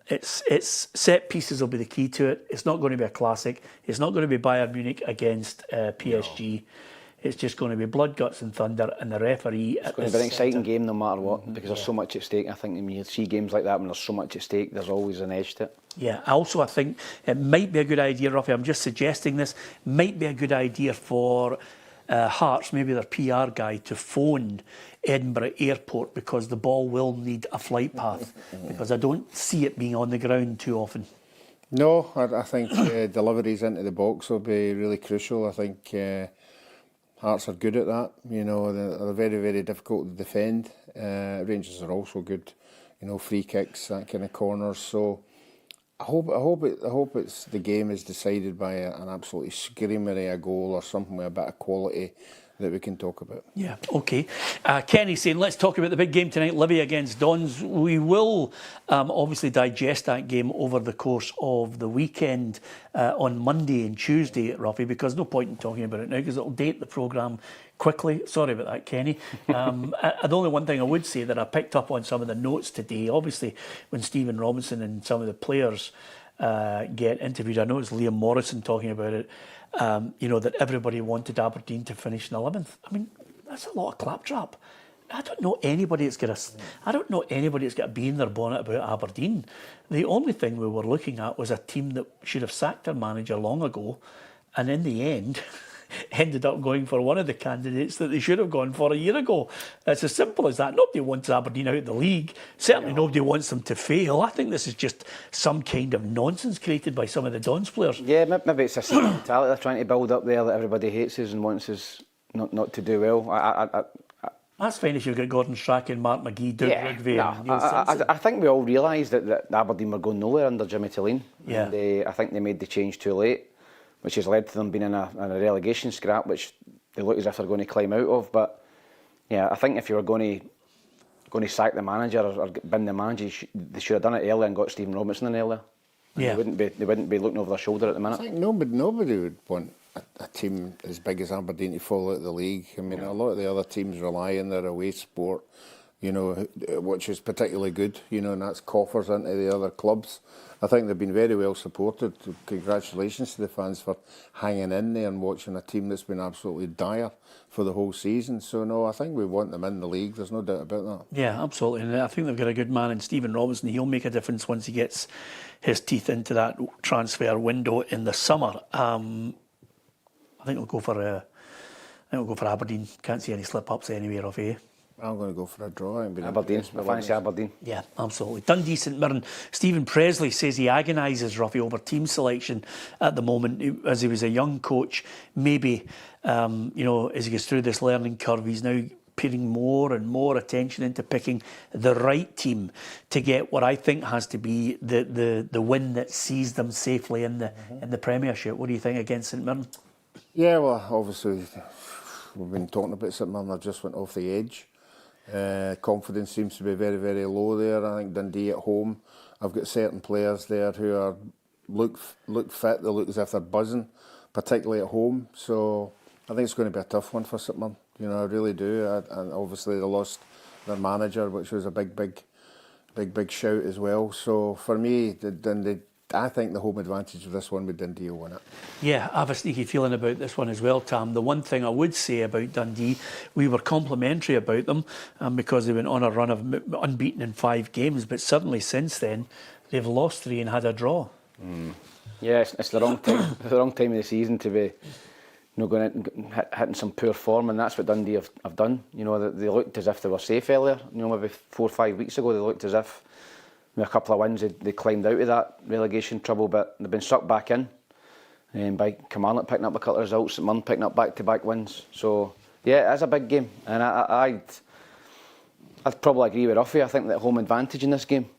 It's set pieces will be the key to it. It's not going to be a classic. It's not going to be Bayern Munich against PSG. No. It's just going to be blood, guts and thunder, and the referee... It's going to be an exciting game no matter what, because there's so much at stake. I think when you see games like that, when there's so much at stake, there's always an edge to it. Yeah, also I think it might be a good idea, Roughie, I'm just suggesting this, might be a good idea for Hearts, maybe their PR guy, to phone Edinburgh Airport because the ball will need a flight path, because I don't see it being on the ground too often. No, I think deliveries into the box will be really crucial. I think Hearts are good at that. You know, they're very, very difficult to defend. Rangers are also good. You know, free kicks, that kind of corners. So I hope it's the game is decided by an absolutely screamery a goal or something with a bit of quality that we can talk about. Yeah, okay. Kenny saying, let's talk about the big game tonight, Livy against Dons. We will obviously digest that game over the course of the weekend on Monday and Tuesday, Roughie, because no point in talking about it now because it'll date the programme quickly. Sorry about that, Kenny. The only one thing I would say that I picked up on some of the notes today, obviously when Stephen Robinson and some of the players get interviewed, I know it's Liam Morrison talking about it, you know, that everybody wanted Aberdeen to finish in 11th. I mean, that's a lot of claptrap. I don't know anybody that's got a bee in their bonnet about Aberdeen. The only thing we were looking at was a team that should have sacked their manager long ago, and in the end ended up going for one of the candidates that they should have gone for a year ago. It's as simple as that. Nobody wants Aberdeen out of the league. Certainly nobody wants them to fail. I think this is just some kind of nonsense created by some of the Dons players. Yeah, maybe it's a secret mentality they're trying to build up there, that everybody hates us and wants us not to do well. That's fine if you've got Gordon Strachan, Mark McGee, Doug Ridgway and Neil Simpson. I think we all realised that Aberdeen were going nowhere under Jimmy Tulane. Yeah. And I think they made the change too late, which has led to them being in a relegation scrap, which they look as if they're going to climb out of. But yeah, I think if you were going to sack the manager or bin the manager, they should have done it earlier and got Stephen Robinson in earlier. Yeah. They wouldn't be looking over their shoulder at the minute. I think nobody would want a team as big as Aberdeen to fall out of the league. I mean, a lot of the other teams rely on their away sport, you know, which is particularly good, you know, and that's coffers into the other clubs. I think they've been very well supported. Congratulations to the fans for hanging in there and watching a team that's been absolutely dire for the whole season. So, no, I think we want them in the league. There's no doubt about that. Yeah, absolutely. And I think they've got a good man in Stephen Robinson. He'll make a difference once he gets his teeth into that transfer window in the summer. I think we'll go for Aberdeen. Can't see any slip-ups anywhere off here. I'm going to go for a draw. Aberdeen. I fancy Aberdeen. Yeah, absolutely. Dundee St Mirren. Stephen Presley says he agonises, Roughie, over team selection at the moment. As he was a young coach, maybe, you know, as he goes through this learning curve, he's now putting more and more attention into picking the right team to get what I think has to be the win that sees them safely in the Premiership. What do you think against St Mirren? Yeah, well, obviously, we've been talking about St Mirren. They just went off the edge. Confidence seems to be very, very low there. I think Dundee at home, I've got certain players there who look fit. They look as if they're buzzing, particularly at home. So I think it's going to be a tough one for St Mirren. You know, I really do. And obviously they lost their manager, which was a big shout as well. So for me, I think the home advantage of this one with Dundee will win it. Yeah, I have a sneaky feeling about this one as well, Tam. The one thing I would say about Dundee, we were complimentary about them because they went on a run of unbeaten in 5 games, but suddenly since then, they've lost 3 and had a draw. Yeah, it's the wrong time. It's the wrong time of the season to be going out and hitting some poor form, and that's what Dundee have done. You know, they looked as if they were safe earlier. You know, maybe 4 or 5 weeks ago, they looked as if with a couple of wins they climbed out of that relegation trouble, but they've been sucked back in by Kilmarnock picking up a couple of results, St Mirren picking up back-to-back wins. So yeah, it is a big game, and I'd probably agree with Roughie. I think that home advantage in this game.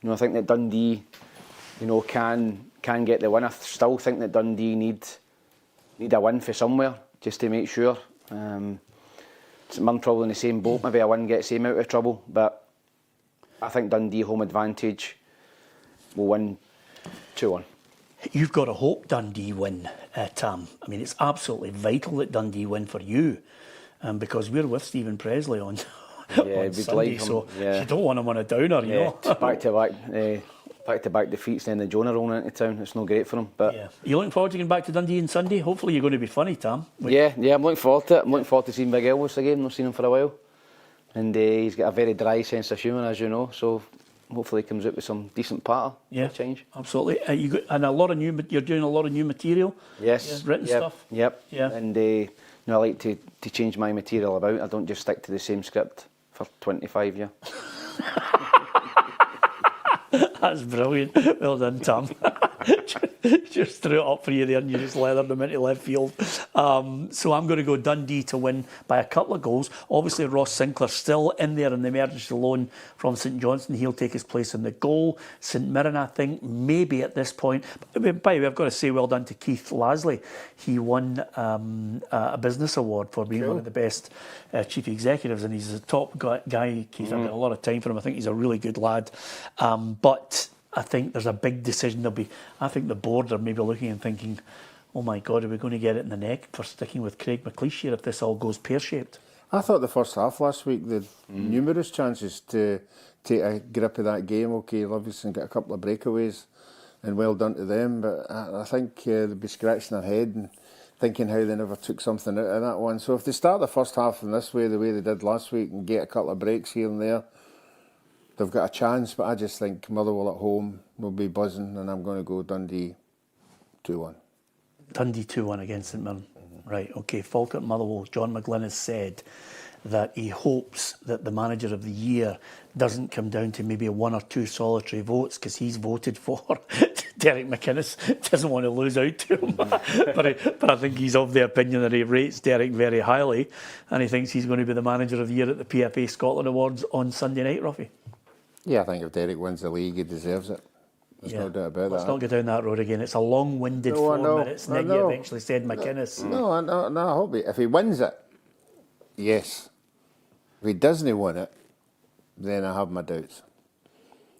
You know, I think that Dundee, you know, can get the win. I still think that Dundee need a win for somewhere just to make sure. St Mirren probably in the same boat. Maybe a win gets them out of trouble, but I think Dundee home advantage will win 2-1. You've got to hope Dundee win, Tam. I mean, it's absolutely vital that Dundee win for you, because we're with Stephen Presley on Sunday, so you don't want him on a downer, you know. Back-to-back defeats, then the Jonah rolling into town. It's no great for him. But yeah. Are you looking forward to getting back to Dundee on Sunday? Hopefully you're going to be funny, Tam. Yeah, I'm looking forward to it. I'm looking forward to seeing Big Elvis again. I've not seen him for a while. And he's got a very dry sense of humour, as you know. So hopefully he comes out with some decent patter. Yeah, change. Absolutely. And a lot of you're doing a lot of new material. Yes. Written stuff. Yep. Yeah. And I like to change my material about. I don't just stick to the same script for 25 years. That's brilliant. Well done, Tam. Just threw it up for you there and you just leathered them into left field. So I'm going to go Dundee to win by a couple of goals. Obviously, Ross Sinclair still in there in the emergency loan from St Johnstone. He'll take his place in the goal. St Mirren, I think, maybe at this point. By the way, I've got to say well done to Keith Lasley. He won a business award for being one of the best chief executives, and he's a top guy, Keith. I've got a lot of time for him. I think he's a really good lad. But I think there's a big decision. I think the board are maybe looking and thinking, oh my God, are we going to get it in the neck for sticking with Craig McLeish here if this all goes pear-shaped? I thought the first half last week, they had numerous chances to take a grip of that game. OK, Livingston got a couple of breakaways, and well done to them. But I think they'd be scratching their head and thinking how they never took something out of that one. So if they start the first half in this way, the way they did last week, and get a couple of breaks here and there, they've got a chance. But I just think Motherwell at home will be buzzing, and I'm going to go Dundee 2-1. Dundee 2-1 against St Mirren. Right, OK. Falkirk Motherwell, John McGlynn has said that he hopes that the manager of the year doesn't come down to maybe one or two solitary votes, because he's voted for Derek McInnes. Doesn't want to lose out to him. but I think he's of the opinion that he rates Derek very highly, and he thinks he's going to be the manager of the year at the PFA Scotland Awards on Sunday night, Roughie. Yeah, I think if Derek wins the league, he deserves it. There's no doubt about that. Let's not go down that road again. It's a long-winded 4 minutes, and then you eventually said McInnes. No, I hope if he wins it, yes. If he doesn't win it, then I have my doubts.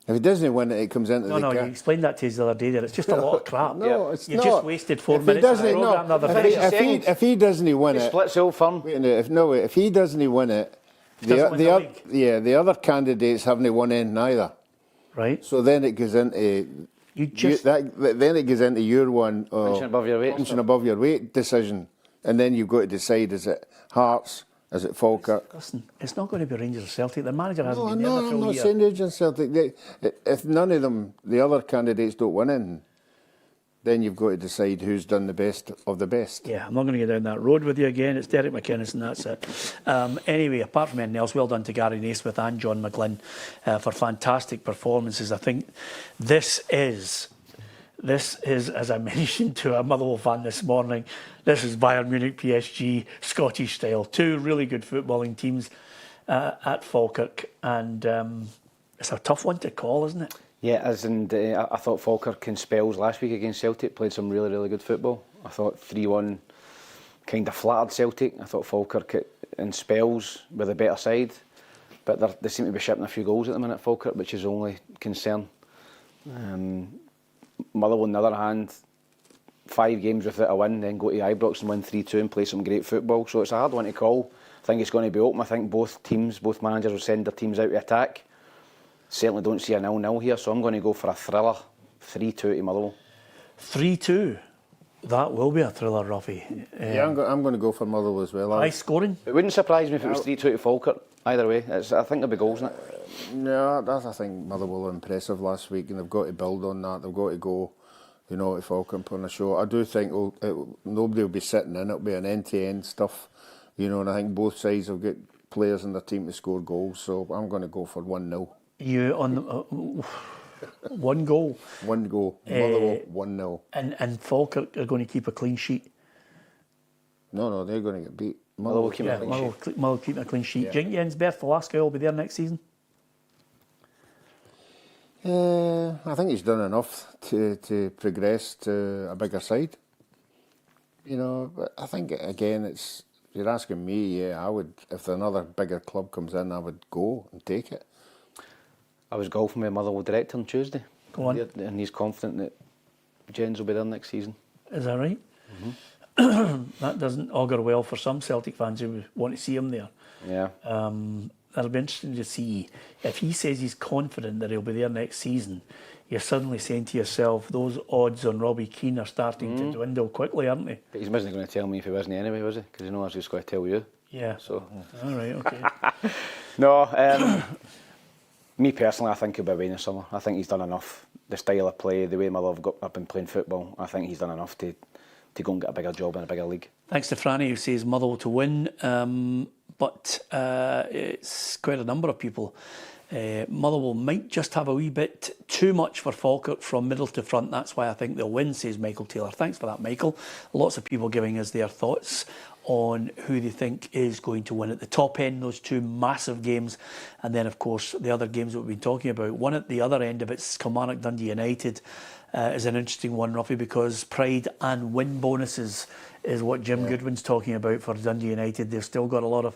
If he doesn't win it, it comes into the... No, you explained that to us the other day there. It's just a lot of crap. No, it's You've not. just wasted 4 minutes of the programme the other day. If he doesn't win it... Splits the old firm. If he doesn't win it, the other candidates haven't won in neither. Right. So then it goes into... then it goes into your one... Punching above your weight. Punching above your weight decision. And then you've got to decide, is it Hearts... Is it Falkirk? Listen, it's not going to be Rangers or Celtic. The manager hasn't been there No, the full I'm not year. saying Rangers and Celtic. If none of them, the other candidates don't win in, then you've got to decide who's done the best of the best. Yeah, I'm not going to go down that road with you again. It's Derek McInnes and that's it. Anyway, apart from anything else, well done to Gary Naismith and John McGlynn for fantastic performances. I think this is, as I mentioned to a Motherwell fan this morning, this is Bayern Munich PSG Scottish style. Two really good footballing teams at Falkirk, and it's a tough one to call, isn't it? Yeah, I thought Falkirk in spells last week against Celtic played some really, really good football. I thought 3-1 kind of flattered Celtic. I thought Falkirk in spells were the better side, but they seem to be shipping a few goals at the minute, Falkirk, which is only concern. Motherwell, on the other hand, 5 games without a win, then go to Ibrox and win 3-2 and play some great football. So it's a hard one to call. I think it's going to be open. I think both managers will send their teams out to attack. Certainly don't see a 0-0 here, so I'm going to go for a thriller, 3-2 to Motherwell. 3-2. That will be a thriller, Roughie. Yeah, I'm going to go for Motherwell as well. High scoring? It wouldn't surprise me if it was 3-2 to Falkirk. Either way, I think there'll be goals in it. No, I think Motherwell were impressive last week, and they've got to build on that. They've got to go, to Falkirk and put on a show. I do think nobody will be sitting in. It'll be an end-to-end stuff, and I think both sides will get players in their team to score goals. So I'm going to go for 1-0. You on one goal. One goal. Motherwell 1-0. And Falkirk are going to keep a clean sheet. No, they're going to get beat. Motherwell keep a clean sheet. Motherwell keep a clean sheet. Do you think Jens Berth, the last guy, will be there next season? I think he's done enough to progress to a bigger side. But I think again, if you're asking me, I would. If another bigger club comes in, I would go and take it. I was golfing with a Motherwell director on Tuesday. Go on. And he's confident that Jens will be there next season. Is that right? Mm-hmm. That doesn't augur well for some Celtic fans who want to see him there. Yeah. That'll be interesting to see. If he says he's confident that he'll be there next season, you're suddenly saying to yourself, those odds on Robbie Keane are starting to dwindle quickly, aren't they? But he wasn't going to tell me if he wasn't anyway, was he? Because he knows I was just going to tell you. Yeah. So. All right, okay. No, Me personally, I think he'll be away in the summer. I think he's done enough. The style of play, the way Motherwell have been playing football, I think he's done enough to go and get a bigger job in a bigger league. Thanks to Franny, who says Motherwell to win, but it's quite a number of people. Motherwell might just have a wee bit too much for Falkirk from middle to front. That's why I think they'll win, says Michael Taylor. Thanks for that, Michael. Lots of people giving us their thoughts on who they think is going to win at the top end, those two massive games. And then, of course, the other games that we've been talking about. One at the other end of it's Kilmarnock, Dundee United is an interesting one, Roughie, because pride and win bonuses is what Jim Goodwin's talking about for Dundee United. They've still got a lot of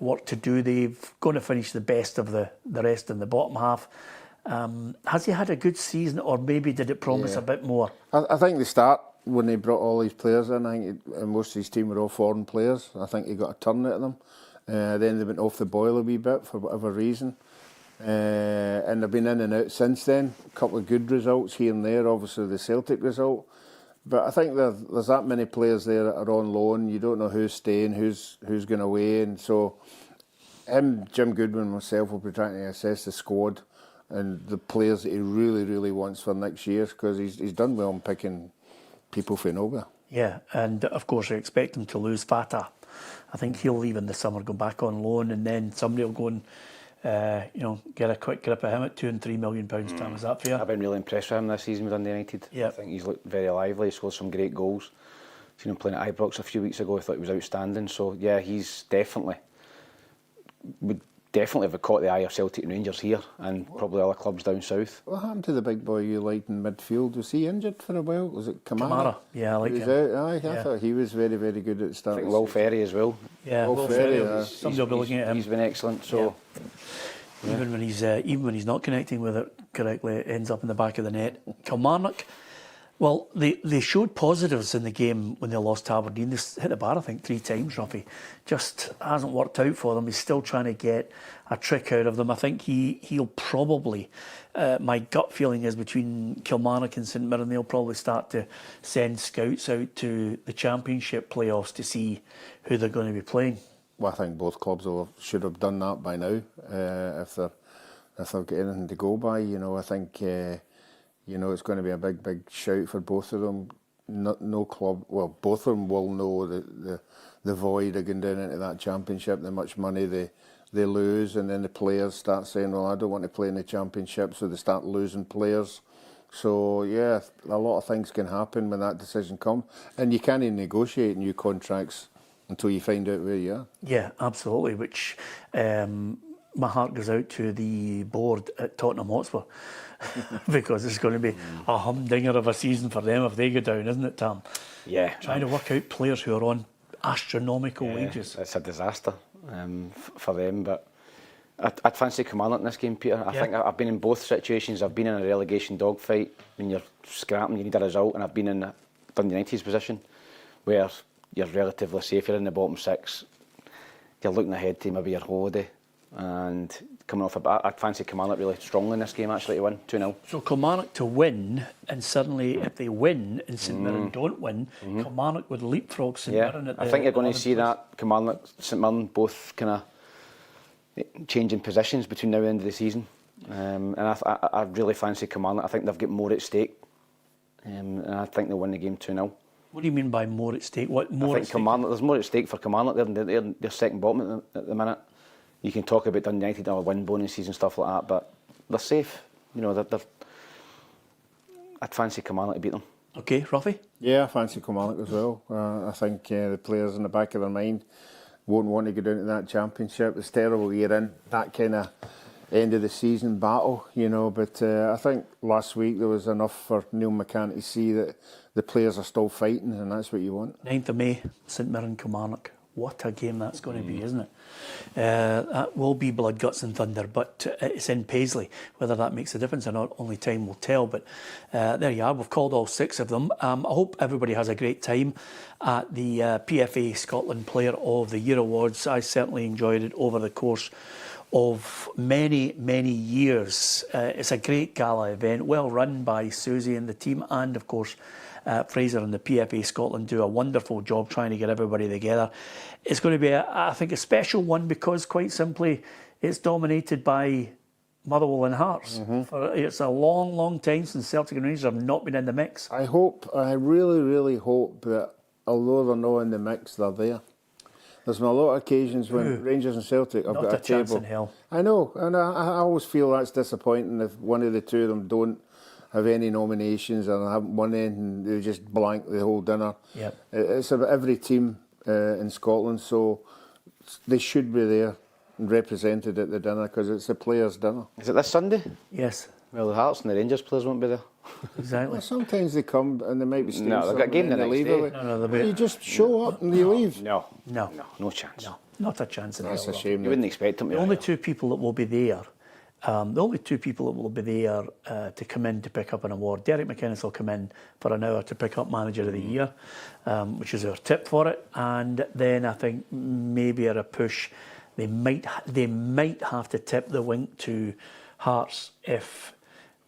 work to do. They've going to finish the best of the rest in the bottom half. Has he had a good season, or maybe did it promise a bit more? I think the start, when they brought all these players in, I think most of his team were all foreign players. I think he got a turn out of them. Then they went off the boil a wee bit for whatever reason. And they've been in and out since then. A couple of good results here and there, obviously the Celtic result. But I think there's that many players there that are on loan. You don't know who's staying, who's going away. And so Jim Goodwin, myself, will be trying to assess the squad and the players that he really, really wants for next year, because he's done well in picking people for nowhere. Yeah, and of course I expect him to lose Fata. I think he'll leave in the summer, go back on loan, and then somebody will go and get a quick grip of him at £2 and £3 million. Tam, is that fair? I've been really impressed with him this season with Dundee United. I think he's looked very lively. He scored some great goals. Seen him playing at Ibrox a few weeks ago. I thought he was outstanding. So yeah, he's would definitely have caught the eye of Celtic and Rangers here, and probably other clubs down south. What happened to the big boy you liked in midfield? Was he injured for a while? Was it Kamara? Kamara, yeah, I like him. I thought he was very, very good at the start. I think Will Ferry as well. Yeah, Will Ferry. Somebody will be looking at him. He's been excellent. So even when he's not connecting with it correctly, it ends up in the back of the net. Kilmarnock, well, they showed positives in the game when they lost to Aberdeen. They hit the bar, I think, 3 times, Roughie. Just hasn't worked out for them. He's still trying to get a trick out of them. I think he'll probably, my gut feeling is between Kilmarnock and St Mirren, they'll probably start to send scouts out to the Championship playoffs to see who they're going to be playing. Well, I think both clubs should have done that by now, if they've got anything to go by. I think it's going to be a big shout for both of them. No club, well, both of them will know the void of going down into that Championship, the much money they lose, and then the players start saying, well, I don't want to play in the Championship, so they start losing players. So yeah, a lot of things can happen when that decision comes, and you can't even negotiate new contracts until you find out where you are. Yeah, absolutely, which my heart goes out to the board at Tottenham Hotspur because it's going to be a humdinger of a season for them if they go down, isn't it, Tam? Yeah. Trying to work out players who are on astronomical wages. It's a disaster for them, but I'd fancy Kilmarnock in this game, Peter. I think I've been in both situations. I've been in a relegation dogfight when you're scrapping, you need a result, and I've been in Dundee United's position where you're relatively safe, you're in the bottom 6, you're looking ahead to maybe your holiday, and coming off I'd fancy Kilmarnock really strongly in this game actually to win 2-0. So Kilmarnock to win, and suddenly if they win and St Mirren don't win, Kilmarnock would leapfrog St Mirren at the... I think you're going to see that Kilmarnock, St Mirren both kind of changing positions between now and the end of the season, and I really fancy Kilmarnock. I think they've got more at stake, and I think they'll win the game 2-0. What do you mean by more at stake? What more? I think Kilmarnock, there's more at stake for Kilmarnock. They're second bottom at the minute. You can talk about Dundee United or win bonuses and stuff like that, but they're safe. I'd fancy Kilmarnock to beat them. Okay, Roughie? Yeah, I fancy Kilmarnock as well. I think the players in the back of their mind won't want to go down to that Championship. It's terrible year in, that kind of end of the season battle, but I think last week there was enough for Neil McCann to see that the players are still fighting, and that's what you want. 9th of May, St Mirren, Kilmarnock. What a game that's going to be, isn't it? That will be blood, guts and thunder, but it's in Paisley. Whether that makes a difference or not, only time will tell. But there you are, we've called all 6 of them. I hope everybody has a great time at the PFA Scotland Player of the Year Awards. I certainly enjoyed it over the course of many years. It's a great gala event, well run by Susie and the team, and of course Fraser and the PFA Scotland do a wonderful job trying to get everybody together. It's going to be, I think, a special one because quite simply it's dominated by Motherwell and Hearts. It's a long, long time since Celtic and Rangers have not been in the mix. I really, really hope that although they're not in the mix, they're there. There's been a lot of occasions when Rangers and Celtic have Not got a a table. chance in hell. I know, and I always feel that's disappointing if one of the two of them don't have any nominations and haven't won anything, they just blank the whole dinner. Yep. It's about every team in Scotland, so they should be there and represented at the dinner because it's the players' dinner. Is it this Sunday? Yes, Well, the Hearts and the Rangers players won't be there. exactly. Well, sometimes they come and they might be staying. No, they've got a game the somewhere and next they day. leave. No, they'll be- You just show up and you leave. No, No. no chance. No, not a chance in That's hell. a shame. You wouldn't expect them to. The only either. two people that will be there, to come in to pick up an award. Derek McInnes will come in for an hour to pick up Manager of the Year, which is our tip for it. And then I think maybe at a push, they might have to tip the wink to Hearts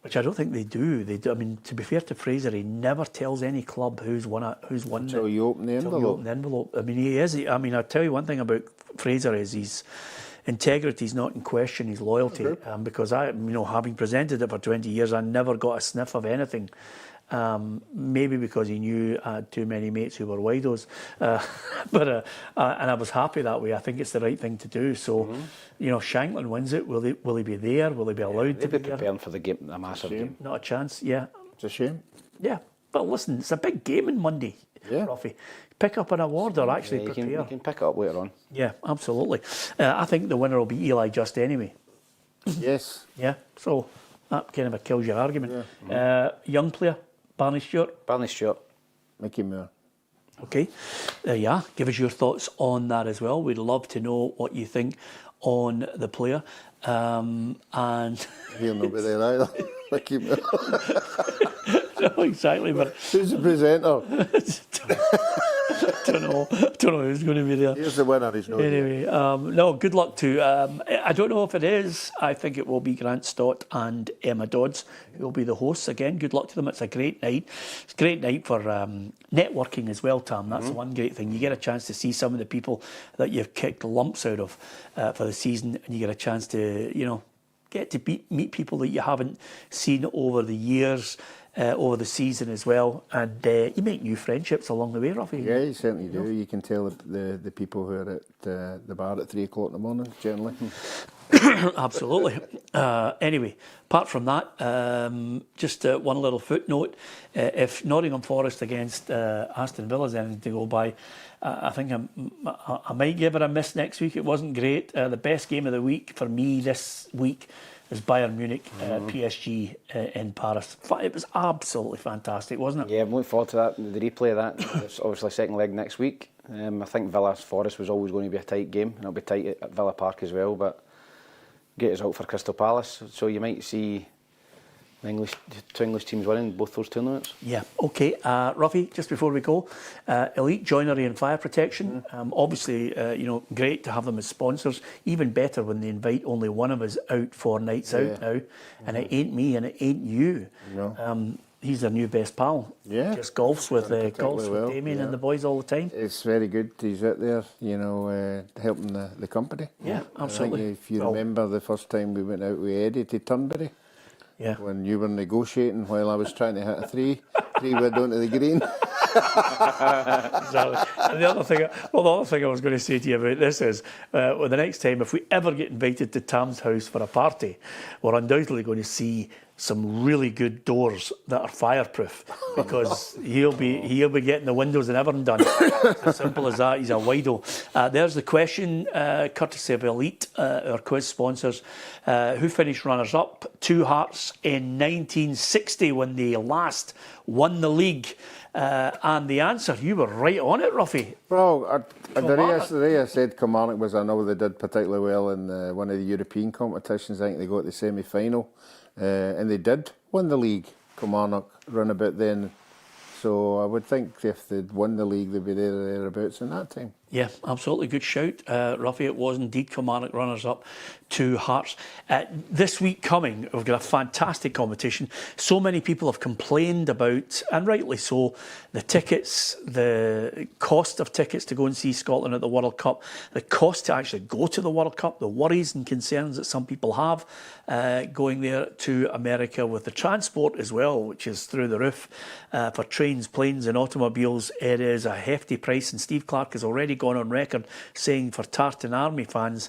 which I don't think they do. They do. I mean, to be fair to Fraser, he never tells any club who's won Until you open the until you envelope. open the envelope. I mean, he is. I mean, I'll tell you one thing about Fraser is his integrity is not in question, his loyalty. Because having presented it for 20 years, I never got a sniff of anything. Maybe because he knew I had too many mates who were widos, and I was happy that way. I think it's the right thing to do. So, Shanklin wins it. Will he be there? Will he be allowed to They'd be be there? preparing for the game, a massive game. Not a chance. Yeah, It's a shame. yeah. But listen, it's a big game on Monday. Yeah. Roughie. Pick up an award or actually You prepare. can pick it up later on. Yeah, absolutely. I think the winner will be Eli Just anyway. Yes. Yeah, so that kind of kills your argument. Young player, Barney Stewart. Barney Stewart. Mickey Moore. Okay, give us your thoughts on that as well. We'd love to know what you think on the player. And He'll not be there either. Mickey Moore. no, exactly, but Who's the presenter? don't know who's going to be there. Here's the winner. He's not here. Anyway, no, good luck to. I don't know if it is. I think it will be Grant Stott and Emma Dodds who will be the hosts again. Good luck to them. It's a great night. It's a great night for networking as well, Tam. That's the one great thing. You get a chance to see some of the people that you've kicked lumps out of for the season, and you get a chance to, get to meet people that you haven't seen over the years. Over the season as well, and you make new friendships along the way, Roughie. Yeah, you certainly do. You can tell the people who are at the bar at 3 o'clock in the morning, generally. Absolutely. Anyway, apart from that, just one little footnote. If Nottingham Forest against Aston Villa is anything to go by, I think I might give it a miss next week. It wasn't great. The best game of the week for me this week is Bayern Munich, PSG in Paris. It was absolutely fantastic, wasn't it? Yeah, I'm looking forward to that. The replay of that. It's obviously second leg next week. I think Villa Forest was always going to be a tight game, and it'll be tight at Villa Park as well. But get us out for Crystal Palace, so you might see two English teams winning both those tournaments. Yeah, okay. Roughie, just before we go, Elite Joinery and Fire Protection. Obviously, great to have them as sponsors. Even better when they invite only one of us out for nights out now. And it ain't me and it ain't you. No. He's their new best pal. Yeah. Just golfs with particularly well, Damien yeah. and the boys all the time. It's very good. He's out there, helping the company. Yeah, absolutely. I think if you Well- remember the first time we went out with Eddie to Turnberry, Yeah. when you were negotiating while I was trying to hit a three wood onto the green. Exactly. And the other thing I was going to say to you about this is, the next time, if we ever get invited to Tam's house for a party, we're undoubtedly going to see some really good doors that are fireproof, because he'll be getting the windows and everything done. It's as simple as that. He's a wido. There's the question, courtesy of Elite, our quiz sponsors. Who finished runners-up? Two Hearts in 1960 when they last won the league. And the answer, you were right on it, Roughie. Well, the way I said Kilmarnock was, I know they did particularly well in one of the European competitions. I think they got the semi-final. And they did win the league, Kilmarnock, run about then. So I would think if they'd won the league, they'd be there or thereabouts in that time. Yeah, absolutely. Good shout, Roughie. It was indeed Kilmarnock runners-up to Hearts. This week coming, we've got a fantastic competition. So many people have complained about, and rightly so, the tickets, the cost of tickets to go and see Scotland at the World Cup, the cost to actually go to the World Cup, the worries and concerns that some people have going there to America with the transport as well, which is through the roof for trains, planes and automobiles. It is a hefty price, and Steve Clark has already gone on record saying for Tartan Army fans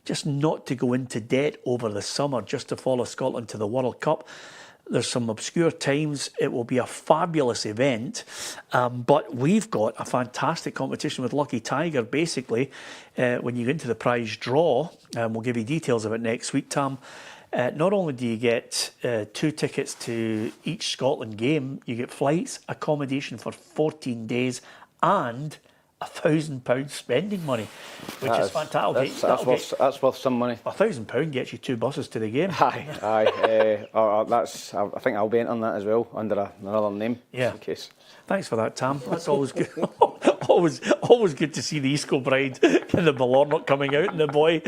just not to go into debt over the summer just to follow Scotland to the World Cup. There's some obscure times. It will be a fabulous event, but we've got a fantastic competition with Lucky Tiger. Basically, when you get into the prize draw, we'll give you details of it next week, Tam. Not only do you get 2 tickets to each Scotland game, you get flights, accommodation for 14 days and £1,000 spending money, which is fantastic. That's worth some money. £1,000 gets you 2 buses to the game. Aye. I think I'll be entering that as well under another name. Yeah. In case. Thanks for that, Tam. That's always good. always good to see the East Coast Bride and the Kilmarnock coming out, and the boy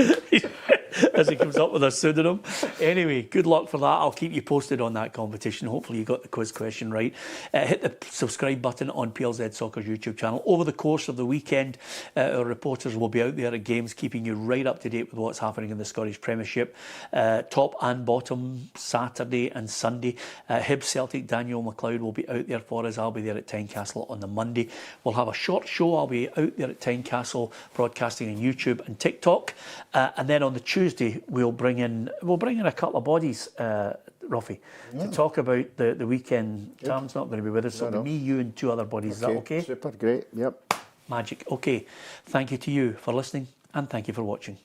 as he comes up with a pseudonym. Anyway, good luck for that. I'll keep you posted on that competition. Hopefully you got the quiz question right. Hit the subscribe button on PLZ Soccer's YouTube channel. Over the course of the weekend, our reporters will be out there at games, keeping you right up to date with what's happening in the Scottish Premiership. Top and bottom, Saturday and Sunday. Hibs Celtic, Daniel McLeod will be out there for us. I'll be there at Tynecastle on the Monday. We'll have a short show. I'll be out there at Tynecastle broadcasting on YouTube and TikTok. And then on the Tuesday, we'll bring in a couple of bodies, Roughie, to talk about the weekend. Yep. Tam's not going to be with us, so it'll be me, you and 2 other bodies. Is that okay? Super, great, yep. Magic. Okay, thank you to you for listening, and thank you for watching.